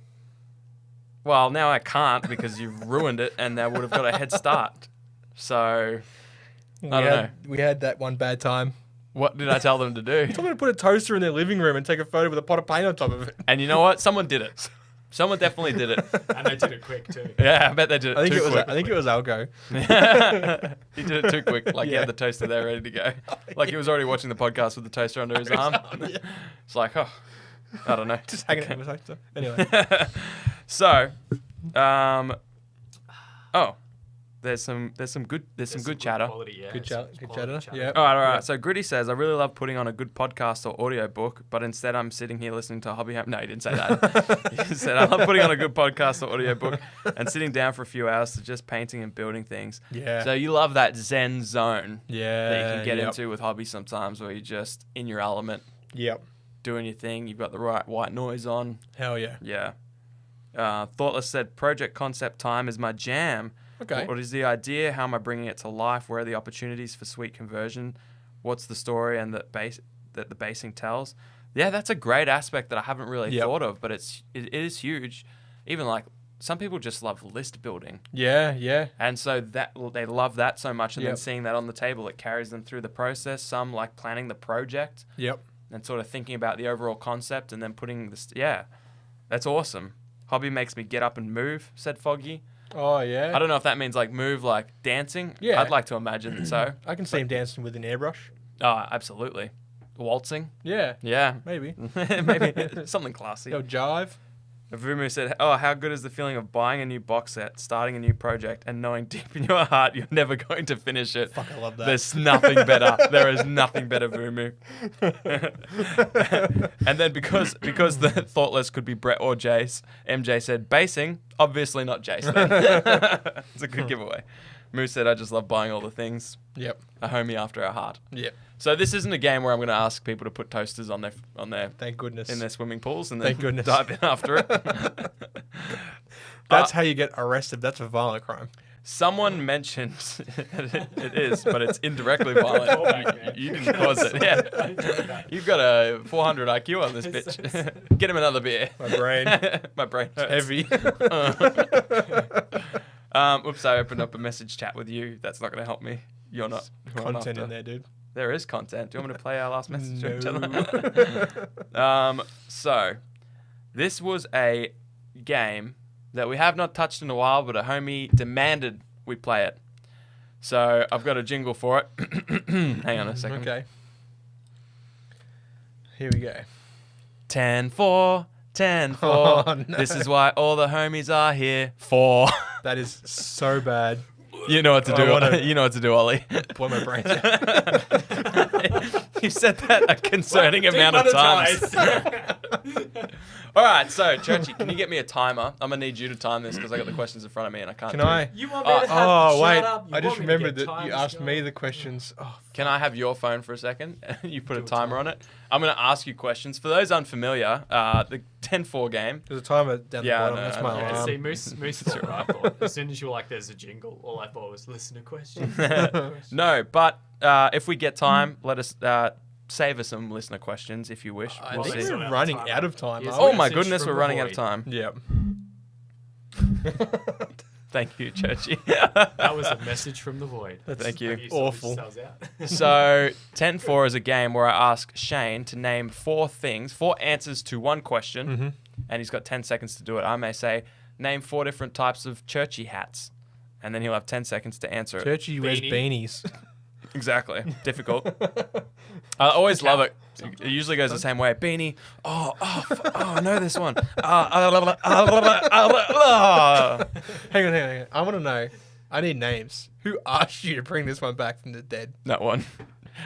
Speaker 3: Well, now I can't because you've ruined it and they would have got a head start. So, I don't know.
Speaker 2: We had that one bad time.
Speaker 3: What did I tell them to do?
Speaker 2: Someone to put a toaster in their living room and take a photo with a pot of paint on top of it.
Speaker 3: And you know what? Someone did it. Someone definitely did it.
Speaker 4: And they did it quick too.
Speaker 3: Yeah, I bet they did it
Speaker 2: I think
Speaker 3: too
Speaker 2: it was.
Speaker 3: quick.
Speaker 2: I think it was Algo.
Speaker 3: He did it too quick. Like he
Speaker 2: Yeah.
Speaker 3: had the toaster there ready to go. Like he was already watching the podcast with the toaster under his arm.
Speaker 2: Yeah.
Speaker 3: It's like, oh, I don't know.
Speaker 2: Just hanging out with the toaster. Anyway.
Speaker 3: So, there's some good chatter.
Speaker 4: Quality, yeah.
Speaker 2: Good
Speaker 4: Some
Speaker 2: chatter.
Speaker 4: quality
Speaker 2: Yeah.
Speaker 3: All right. So Gritty says, I really love putting on a good podcast or audio book, but instead I'm sitting here listening to Hobby Ham. No, he didn't say that. He said, I love putting on a good podcast or audio book and sitting down for a few hours to just painting and building things.
Speaker 2: Yeah.
Speaker 3: So you love that Zen zone
Speaker 2: Yeah.
Speaker 3: that you can get
Speaker 2: yep.
Speaker 3: into with hobby sometimes where you're just in your element,
Speaker 2: Yep.
Speaker 3: doing your thing. You've got the right white noise on.
Speaker 2: Hell yeah.
Speaker 3: Yeah. Thoughtless said, project concept time is my jam.
Speaker 2: Okay.
Speaker 3: What is the idea? How am I bringing it to life? Where are the opportunities for sweet conversion? What's the story and that the basing tells? Yeah, that's a great aspect that I haven't really
Speaker 2: Yep.
Speaker 3: thought of, but it is huge. Even like some people just love list building.
Speaker 2: Yeah. Yeah.
Speaker 3: And so they love that so much, and then
Speaker 2: Yep.
Speaker 3: seeing that on the table, it carries them through the process. Some like planning the project
Speaker 2: Yep.
Speaker 3: and sort of thinking about the overall concept and then putting this. Yeah, that's awesome. Hobby makes me get up and move, said Foggy.
Speaker 2: Oh yeah.
Speaker 3: I don't know if that means like move like dancing.
Speaker 2: Yeah.
Speaker 3: I'd like to imagine so.
Speaker 2: I can see him dancing with an airbrush.
Speaker 3: Oh, absolutely. Waltzing.
Speaker 2: Yeah.
Speaker 3: Yeah.
Speaker 2: Maybe.
Speaker 3: Maybe something classy.
Speaker 2: Yo, jive.
Speaker 3: Vumu said, oh, how good is the feeling of buying a new box set, starting a new project, and knowing deep in your heart you're never going to finish it.
Speaker 2: Fuck, I love that.
Speaker 3: There's nothing better. There is nothing better, Vumu. And then because the thoughtless could be Brett or Jace, MJ said, basing, obviously not Jace. Then. It's a good giveaway. Moose said, I just love buying all the things.
Speaker 2: Yep.
Speaker 3: A homie after our heart.
Speaker 2: Yep.
Speaker 3: So this isn't a game where I'm going to ask people to put toasters on their
Speaker 2: Thank goodness.
Speaker 3: in their swimming pools and
Speaker 2: Thank
Speaker 3: then
Speaker 2: goodness.
Speaker 3: dive in after it.
Speaker 2: That's how you get arrested. That's a violent crime.
Speaker 3: Someone mentioned it is, but it's indirectly violent.
Speaker 4: Callback, man.
Speaker 3: You didn't cause it. Yeah, you've got a 400 IQ on this bitch. Get him another beer.
Speaker 2: My brain.
Speaker 3: My brain hurts.
Speaker 2: Heavy.
Speaker 3: Oops, I opened up a message chat with you. That's not going to help me. You're not who I'm
Speaker 2: Content
Speaker 3: after.
Speaker 2: in there, dude.
Speaker 3: There is content. Do you want me to play our last message?
Speaker 2: No.
Speaker 3: So, this was a game that we have not touched in a while, but a homie demanded we play it. So, I've got a jingle for it. Hang on a second.
Speaker 2: Okay. Here we go.
Speaker 3: 10-4, 10-4.
Speaker 2: Oh, no.
Speaker 3: This is why all the homies are here. 4.
Speaker 2: That is so bad.
Speaker 3: You know what to do. You know what to do, Ollie.
Speaker 2: Blow my brains out.
Speaker 3: You said that a concerning amount of times. All right, so Churchy, can you get me a timer? I'm gonna need you to time this because I got the questions in front of me and I can't.
Speaker 2: Can I?
Speaker 4: You want me to have
Speaker 2: Oh,
Speaker 4: shut
Speaker 2: wait.
Speaker 4: up? You
Speaker 2: I just
Speaker 4: want me to
Speaker 2: remembered
Speaker 4: get
Speaker 2: that you
Speaker 4: timers
Speaker 2: asked me
Speaker 4: going?
Speaker 2: the questions. Oh,
Speaker 3: Can I have your phone for a second? You put a timer on it. I'm gonna ask you questions. For those unfamiliar, the 10-4 game.
Speaker 2: there's a timer down
Speaker 3: Yeah,
Speaker 2: the bottom.
Speaker 3: I
Speaker 2: That's
Speaker 3: know,
Speaker 2: my
Speaker 3: I know.
Speaker 2: alarm.
Speaker 4: See, Moose is what I thought. As soon as you were like, there's a jingle, all I thought was listen to questions.
Speaker 3: No, but if we get time, let us save us some listener questions if you wish.
Speaker 2: I
Speaker 3: We'll
Speaker 2: think
Speaker 3: see.
Speaker 4: see.
Speaker 2: we're running out of time.
Speaker 4: Yes,
Speaker 2: aren't
Speaker 3: Oh
Speaker 2: we?
Speaker 3: my
Speaker 4: Message
Speaker 3: goodness,
Speaker 4: from
Speaker 3: we're
Speaker 4: the
Speaker 3: running out of
Speaker 4: void.
Speaker 3: time.
Speaker 2: Yep.
Speaker 3: Thank you, Churchy.
Speaker 4: That was a message from the void.
Speaker 3: Thank you.
Speaker 4: Have you sorted
Speaker 2: Awful.
Speaker 4: yourselves out?
Speaker 3: So 10-4 is a game where I ask Shane to name 4 answers to one question, and he's got 10 seconds to do it. I may say, name 4 different types of Churchy hats, and then he'll have 10 seconds to answer it.
Speaker 2: Churchy wears
Speaker 4: Beanie.
Speaker 2: beanies.
Speaker 3: Exactly. Difficult. I always love it. It usually goes the same way. Beanie. Oh, I know this one.
Speaker 2: Hang on. I want to know. I need names. Who asked you to bring this one back from the dead?
Speaker 3: That one.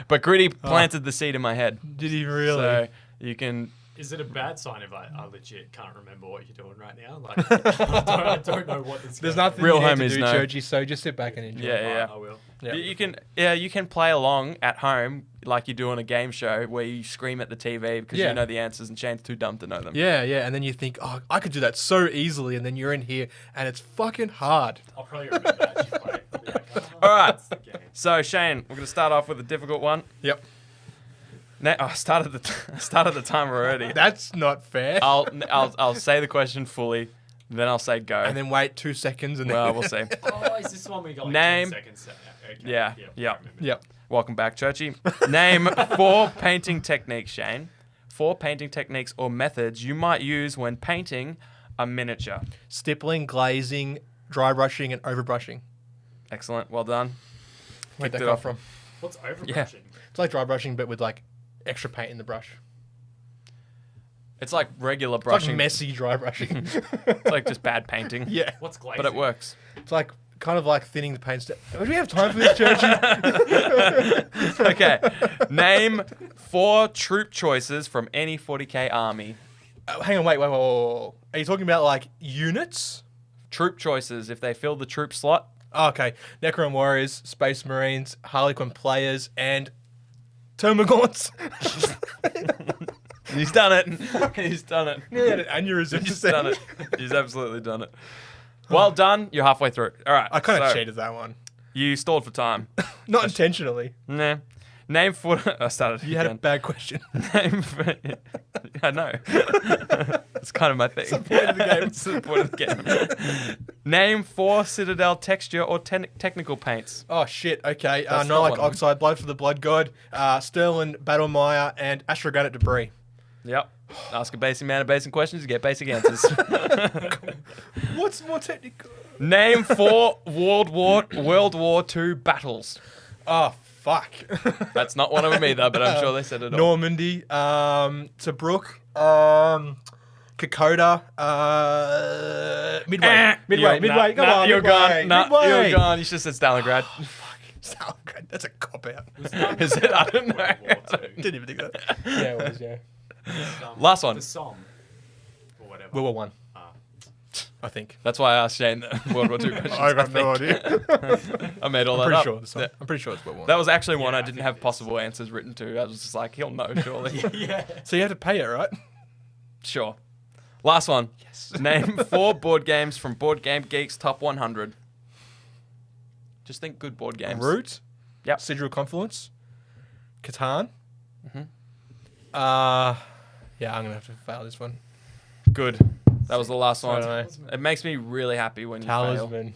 Speaker 3: But Gritty planted the seed in my head.
Speaker 2: Did he really?
Speaker 3: So you can...
Speaker 4: Is it a bad sign if I legit can't remember what you're doing right now? Like, I don't know what this.
Speaker 2: There's
Speaker 4: going
Speaker 2: nothing
Speaker 3: Real
Speaker 2: you need
Speaker 3: homies
Speaker 2: to do,
Speaker 3: know.
Speaker 2: Churchy, so just sit back and enjoy.
Speaker 3: Yeah,
Speaker 4: on. I will.
Speaker 2: Yeah.
Speaker 3: You can play along at home like you do on a game show where you scream at the TV because
Speaker 2: Yeah.
Speaker 3: you know the answers and Shane's too dumb to know them.
Speaker 2: Yeah, and then you think, oh, I could do that so easily, and then you're in here, and it's fucking hard.
Speaker 4: I'll probably remember that. Just play.
Speaker 3: All right.
Speaker 4: That's the game.
Speaker 3: So Shane, we're gonna start off with a difficult one.
Speaker 2: Yep.
Speaker 3: I started the timer already.
Speaker 2: That's not fair.
Speaker 3: I'll say the question fully, then I'll say go.
Speaker 2: And then wait 2 seconds, and then
Speaker 3: Well, we'll see.
Speaker 4: Oh, is this the one we got like
Speaker 3: Name-
Speaker 4: 10 seconds? Okay.
Speaker 3: Yeah,
Speaker 4: I
Speaker 3: yeah.
Speaker 4: remember.
Speaker 2: Yep.
Speaker 3: Welcome back, Churchy. Name 4 painting techniques, Shane. 4 painting techniques or methods you might use when painting a miniature.
Speaker 2: Stippling, glazing, dry brushing, and overbrushing.
Speaker 3: Excellent. Well done.
Speaker 2: Where'd
Speaker 3: Kicked
Speaker 2: that
Speaker 3: it
Speaker 2: come
Speaker 3: off.
Speaker 2: from?
Speaker 4: What's overbrushing?
Speaker 3: Yeah.
Speaker 2: It's like dry brushing, but with like extra paint in the brush.
Speaker 3: It's like regular
Speaker 2: It's
Speaker 3: brushing.
Speaker 2: like messy dry brushing.
Speaker 3: It's like just bad painting.
Speaker 2: Yeah.
Speaker 4: What's glazing?
Speaker 3: But it works.
Speaker 2: It's like kind of like thinning the paint. Do we have time for this, Churchy?
Speaker 3: Okay. Name 4 troop choices from any 40k army.
Speaker 2: Hang on, wait. Are you talking about like units?
Speaker 3: Troop choices, if they fill the troop slot.
Speaker 2: Oh, okay. Necron Warriors, Space Marines, Harlequin Players, and Termagants.
Speaker 3: He's done it. He's done it.
Speaker 2: Yeah, an aneurysm.
Speaker 3: He's done it. He's absolutely done it. Well done. You're halfway through. All right.
Speaker 2: I kind of
Speaker 3: so
Speaker 2: cheated that one.
Speaker 3: You stalled for time.
Speaker 2: Not intentionally.
Speaker 3: Nah. Name 4... I started
Speaker 2: You had a
Speaker 3: again.
Speaker 2: bad question.
Speaker 3: Name... I know. It's kind of my thing. It's the point of the game. It's the point of the game. Name 4 Citadel texture or technical paints.
Speaker 2: Oh, shit. Okay.
Speaker 3: That's
Speaker 2: Not
Speaker 3: not
Speaker 2: like
Speaker 3: one of them.
Speaker 2: Oxide, Blood for the Blood God, Sterling, Battlemire, and Astrogranite Debris.
Speaker 3: Yep. Ask a basic amount of basic questions, you get basic answers.
Speaker 2: What's more technical?
Speaker 3: Name 4 World War II battles.
Speaker 2: Oh, fuck.
Speaker 3: That's not one of them either, but I'm sure they said it all.
Speaker 2: Normandy, Tobruk, Kokoda, Midway. Midway. Come on,
Speaker 3: you're
Speaker 2: Midway.
Speaker 3: gone. Nah,
Speaker 2: Midway.
Speaker 3: you're gone. You should have said Stalingrad.
Speaker 2: Stalingrad. That's a cop out.
Speaker 3: Is it? I don't know.
Speaker 4: World War II.
Speaker 2: Didn't even think of that. Yeah, it was. Yeah.
Speaker 3: Last one.
Speaker 4: The Somme. Or whatever.
Speaker 2: World War One.
Speaker 4: Ah.
Speaker 2: I think.
Speaker 3: That's why I asked Shane the World War II questions.
Speaker 2: I got no
Speaker 3: think.
Speaker 2: idea.
Speaker 3: I made all
Speaker 2: I'm
Speaker 3: that
Speaker 2: pretty
Speaker 3: up.
Speaker 2: sure. It's not.
Speaker 3: Yeah.
Speaker 2: I'm pretty sure it's World War One.
Speaker 3: That was actually one
Speaker 4: Yeah,
Speaker 3: I
Speaker 4: I
Speaker 3: didn't
Speaker 4: think
Speaker 3: have
Speaker 4: it is.
Speaker 3: possible answers written to. I was just like, he'll know, surely.
Speaker 4: Yeah.
Speaker 2: So you have to pay it, right?
Speaker 3: Sure. Last one. Yes. Name 4 board games from Board Game Geek's Top 100. Just think good board games.
Speaker 2: Root.
Speaker 3: Yep.
Speaker 2: Sidereal Confluence. Catan.
Speaker 3: Mm-hmm.
Speaker 2: Yeah, I'm gonna have to fail this one.
Speaker 3: Good. That was the last one.
Speaker 2: I
Speaker 3: It makes me really happy when you
Speaker 2: Talisman.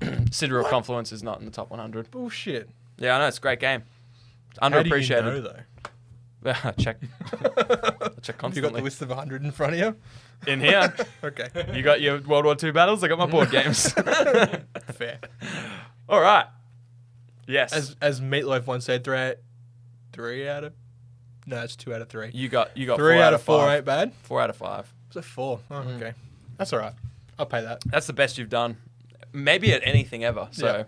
Speaker 3: fail. Sidereal Confluence is not in the top 100.
Speaker 2: Bullshit.
Speaker 3: Yeah, I know. It's a great game. It's
Speaker 2: How do you
Speaker 3: underappreciated.
Speaker 2: know, though?
Speaker 3: I check. I check
Speaker 2: You got
Speaker 3: constantly.
Speaker 2: the list of 100 in front of you?
Speaker 3: In here,
Speaker 2: Okay.
Speaker 3: you got your World War II battles. I got my board games.
Speaker 2: Fair.
Speaker 3: All right. Yes.
Speaker 2: As Meatloaf once said, three out of... No, it's 2 out of 3.
Speaker 3: you got
Speaker 2: 3
Speaker 3: 4
Speaker 2: out of 4
Speaker 3: 5.
Speaker 2: ain't bad.
Speaker 3: 4 out of 5.
Speaker 2: Was it 4? Oh, okay. That's all right. I'll pay that.
Speaker 3: That's the best you've done. Maybe at anything ever. So
Speaker 2: Yeah.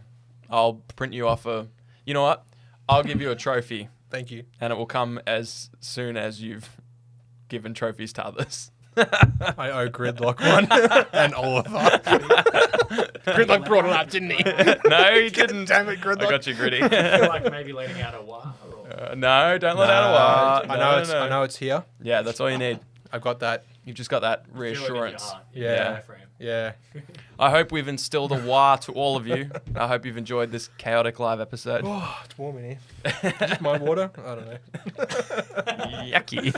Speaker 3: I'll print you off a. You know what? I'll give you a trophy,
Speaker 2: Thank you.
Speaker 3: and it will come as soon as you've given trophies to others.
Speaker 2: I owe Gridlock one and Oliver. Gridlock brought it up, didn't he?
Speaker 3: No, he didn't.
Speaker 2: Damn it, Gridlock.
Speaker 3: I got you, Gritty.
Speaker 4: I feel like maybe letting out a wah. Or...
Speaker 3: No, don't let out a wah.
Speaker 2: I know it's here.
Speaker 3: Yeah, that's all you need.
Speaker 2: I've got that.
Speaker 3: You've just got that
Speaker 4: Feel it in your
Speaker 3: reassurance.
Speaker 4: heart, in
Speaker 2: Yeah.
Speaker 4: your diaphragm.
Speaker 2: Yeah.
Speaker 3: I hope we've instilled a wah to all of you. I hope you've enjoyed this chaotic live episode.
Speaker 2: Oh, it's warm in here. Is this my water? I don't know.
Speaker 3: Yucky.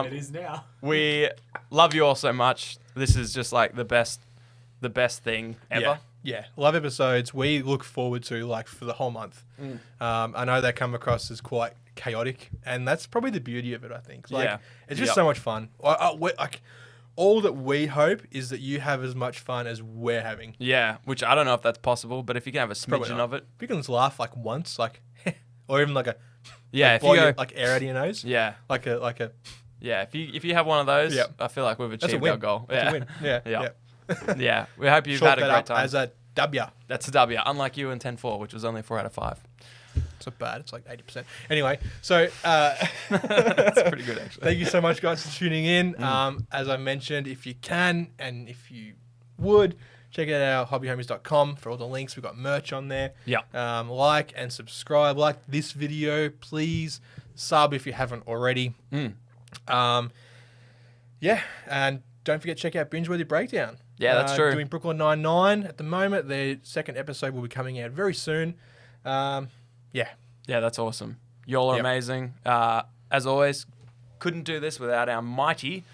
Speaker 4: It is now.
Speaker 3: We love you all so much. This is just like the best thing ever.
Speaker 2: Yeah. Live episodes we look forward to like for the whole month. I know they come across as quite chaotic, and that's probably the beauty of it, I think. Like,
Speaker 3: Yeah.
Speaker 2: it's just
Speaker 3: Yep.
Speaker 2: so much fun. Like, all that we hope is that you have as much fun as we're having.
Speaker 3: Yeah, which I don't know if that's possible, but if you can have a
Speaker 2: Probably
Speaker 3: smidgen
Speaker 2: not.
Speaker 3: of it.
Speaker 2: If you can just laugh like once, like, or even like a
Speaker 3: Yeah,
Speaker 2: like
Speaker 3: if you go,
Speaker 2: like air out of your nose,
Speaker 3: yeah,
Speaker 2: like a
Speaker 3: yeah. If you have one of those,
Speaker 2: Yep.
Speaker 3: I feel like we've
Speaker 2: that's a
Speaker 3: achieved
Speaker 2: win.
Speaker 3: our goal.
Speaker 2: That's
Speaker 3: Yeah.
Speaker 2: a win. Yeah,
Speaker 3: Yeah.
Speaker 2: yeah.
Speaker 3: Yeah, we hope you've
Speaker 2: Chalk
Speaker 3: had a
Speaker 2: that
Speaker 3: great
Speaker 2: up
Speaker 3: time.
Speaker 2: as a W.
Speaker 3: That's a W, unlike you in 10-4, which was only 4 out of 5.
Speaker 2: It's not bad. It's like 80%. Anyway, so
Speaker 3: That's pretty good, actually.
Speaker 2: thank you so much, guys, for tuning in. As I mentioned, if you can and if you would, check out hobbyhomies.com for all the links. We've got merch on there.
Speaker 3: Yeah.
Speaker 2: Like and subscribe. Like this video, please. Sub if you haven't already. Yeah, and don't forget to check out Binge-Worthy Breakdown.
Speaker 3: Yeah, that's true.
Speaker 2: Doing Brooklyn Nine-Nine at the moment. Their second episode will be coming out very soon. Yeah.
Speaker 3: Yeah, that's awesome. Y'all are
Speaker 2: Yep.
Speaker 3: amazing. As always, couldn't do this without our mighty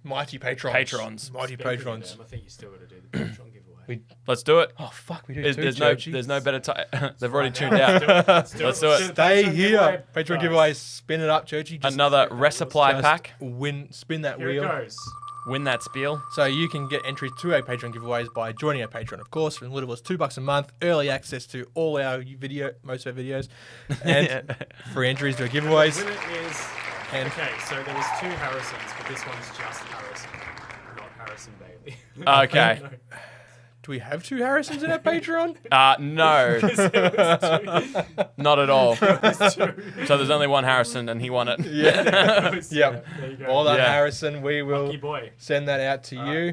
Speaker 2: Patrons.
Speaker 3: Patrons.
Speaker 2: Mighty
Speaker 4: Speaking of
Speaker 2: patrons.
Speaker 4: them, I think you still got to do the Patreon giveaway.
Speaker 3: Let's do it.
Speaker 2: Oh, fuck, we do
Speaker 3: There's,
Speaker 2: too,
Speaker 3: no,
Speaker 2: Churchy.
Speaker 3: there's no better time. They've already
Speaker 4: Right
Speaker 3: tuned
Speaker 4: now.
Speaker 3: out.
Speaker 4: Let's do
Speaker 3: Let's do it.
Speaker 2: Stay
Speaker 4: Patreon
Speaker 2: here.
Speaker 4: giveaway,
Speaker 2: Patreon
Speaker 4: guys.
Speaker 2: giveaway. Spin it up, Churchy. Just,
Speaker 3: Another resupply
Speaker 2: just
Speaker 3: pack.
Speaker 2: spin that
Speaker 4: Here
Speaker 2: wheel.
Speaker 4: it goes.
Speaker 3: Win that spiel.
Speaker 2: So you can get entry to our Patreon giveaways by joining our Patreon, of course, for as little as $2 a month, early access to all our most of our videos, and free entries to our giveaways.
Speaker 4: The winner is...
Speaker 2: And
Speaker 4: Okay, so there was 2 Harrisons, but this one's just Harrison, not Harrison Bailey.
Speaker 3: Okay.
Speaker 4: No.
Speaker 2: do we have 2 Harrisons in our Patreon?
Speaker 3: No,
Speaker 4: It was
Speaker 3: not at all.
Speaker 4: 2.
Speaker 3: So there's only one Harrison, and he won it.
Speaker 2: Yeah.
Speaker 4: It was-
Speaker 2: Yep.
Speaker 4: There you go.
Speaker 2: Well done,
Speaker 3: Yeah.
Speaker 2: Harrison. We will
Speaker 4: Lucky boy.
Speaker 2: send that out to you.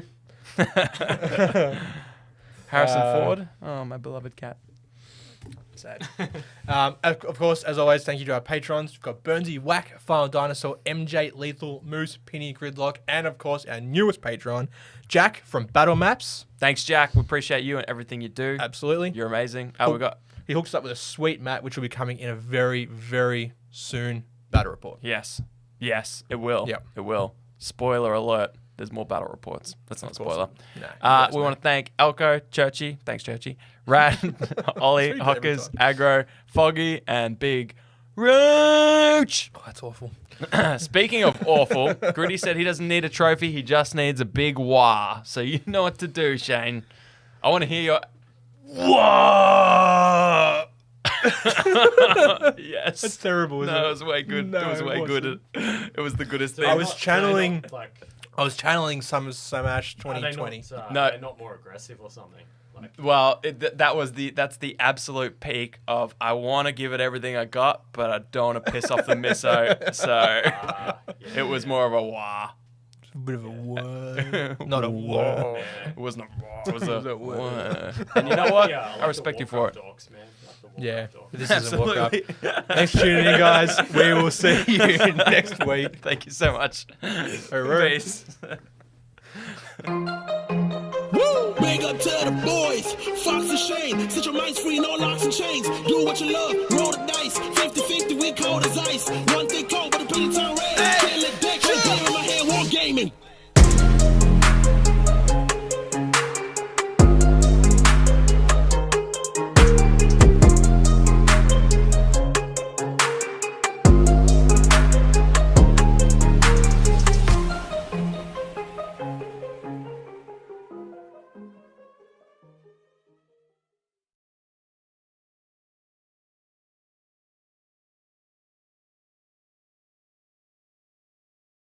Speaker 3: Harrison Ford. Oh, my beloved cat.
Speaker 2: Sad. Of course, as always, thank you to our patrons. We've got Burnsy, Whack, Final Dinosaur, MJ, Lethal, Moose, Penny, Gridlock, and of course, our newest patron, Jack from Battle Maps.
Speaker 3: Thanks, Jack. We appreciate you and everything you do.
Speaker 2: Absolutely.
Speaker 3: You're amazing. We got
Speaker 2: He hooks up with a sweet map, which will be coming in a very, very soon battle report.
Speaker 3: yes, it will.
Speaker 2: Yep.
Speaker 3: It will. Spoiler alert. There's more battle reports. That's not a
Speaker 2: course.
Speaker 3: spoiler.
Speaker 2: No, you guys
Speaker 3: We
Speaker 2: know.
Speaker 3: want to thank Elko, Churchy. Thanks, Churchy. Rad, Ollie,
Speaker 2: That's what you do every
Speaker 3: Hockers, Aggro, Foggy, and Big Roach.
Speaker 2: Oh, that's awful.
Speaker 3: Speaking of awful, Gritty said he doesn't need a trophy. He just needs a big wah. So you know what to do, Shane. I want to hear your wah. Yes.
Speaker 2: That's terrible, isn't
Speaker 3: No,
Speaker 2: it?
Speaker 3: it was way good.
Speaker 2: No,
Speaker 3: it was
Speaker 2: it
Speaker 3: way good. It was the goodest thing.
Speaker 2: I was channeling-
Speaker 4: Like,
Speaker 2: I was channeling Summer Smash
Speaker 4: are they
Speaker 2: 2020.
Speaker 4: not,
Speaker 3: No.
Speaker 4: are they not more aggressive or something? Like,
Speaker 3: Well, that's the absolute peak of I want to give it everything I got, but I don't want to piss off the misso. So
Speaker 4: yeah.
Speaker 3: it was more of a wah.
Speaker 2: A bit of a whoa. Not a whoa.
Speaker 3: It wasn't a wah. It was a
Speaker 2: a
Speaker 3: wah.
Speaker 2: whoa.
Speaker 3: And you know what?
Speaker 4: Yeah,
Speaker 3: I respect you for it.
Speaker 4: Dogs, man. Like the
Speaker 2: Yeah,
Speaker 4: Warcraft dogs.
Speaker 2: this is a Warcraft.
Speaker 3: Absolutely.
Speaker 2: Thanks for tuning in, guys. We will see you next week.
Speaker 3: Thank you so much.
Speaker 2: Alright.
Speaker 3: Peace.
Speaker 1: Woo! Big up to the boys, Fox and Shane. Set your minds free, no locks and chains. Do what you love, roll the dice. 50-50, we cold as ice. One thing cold,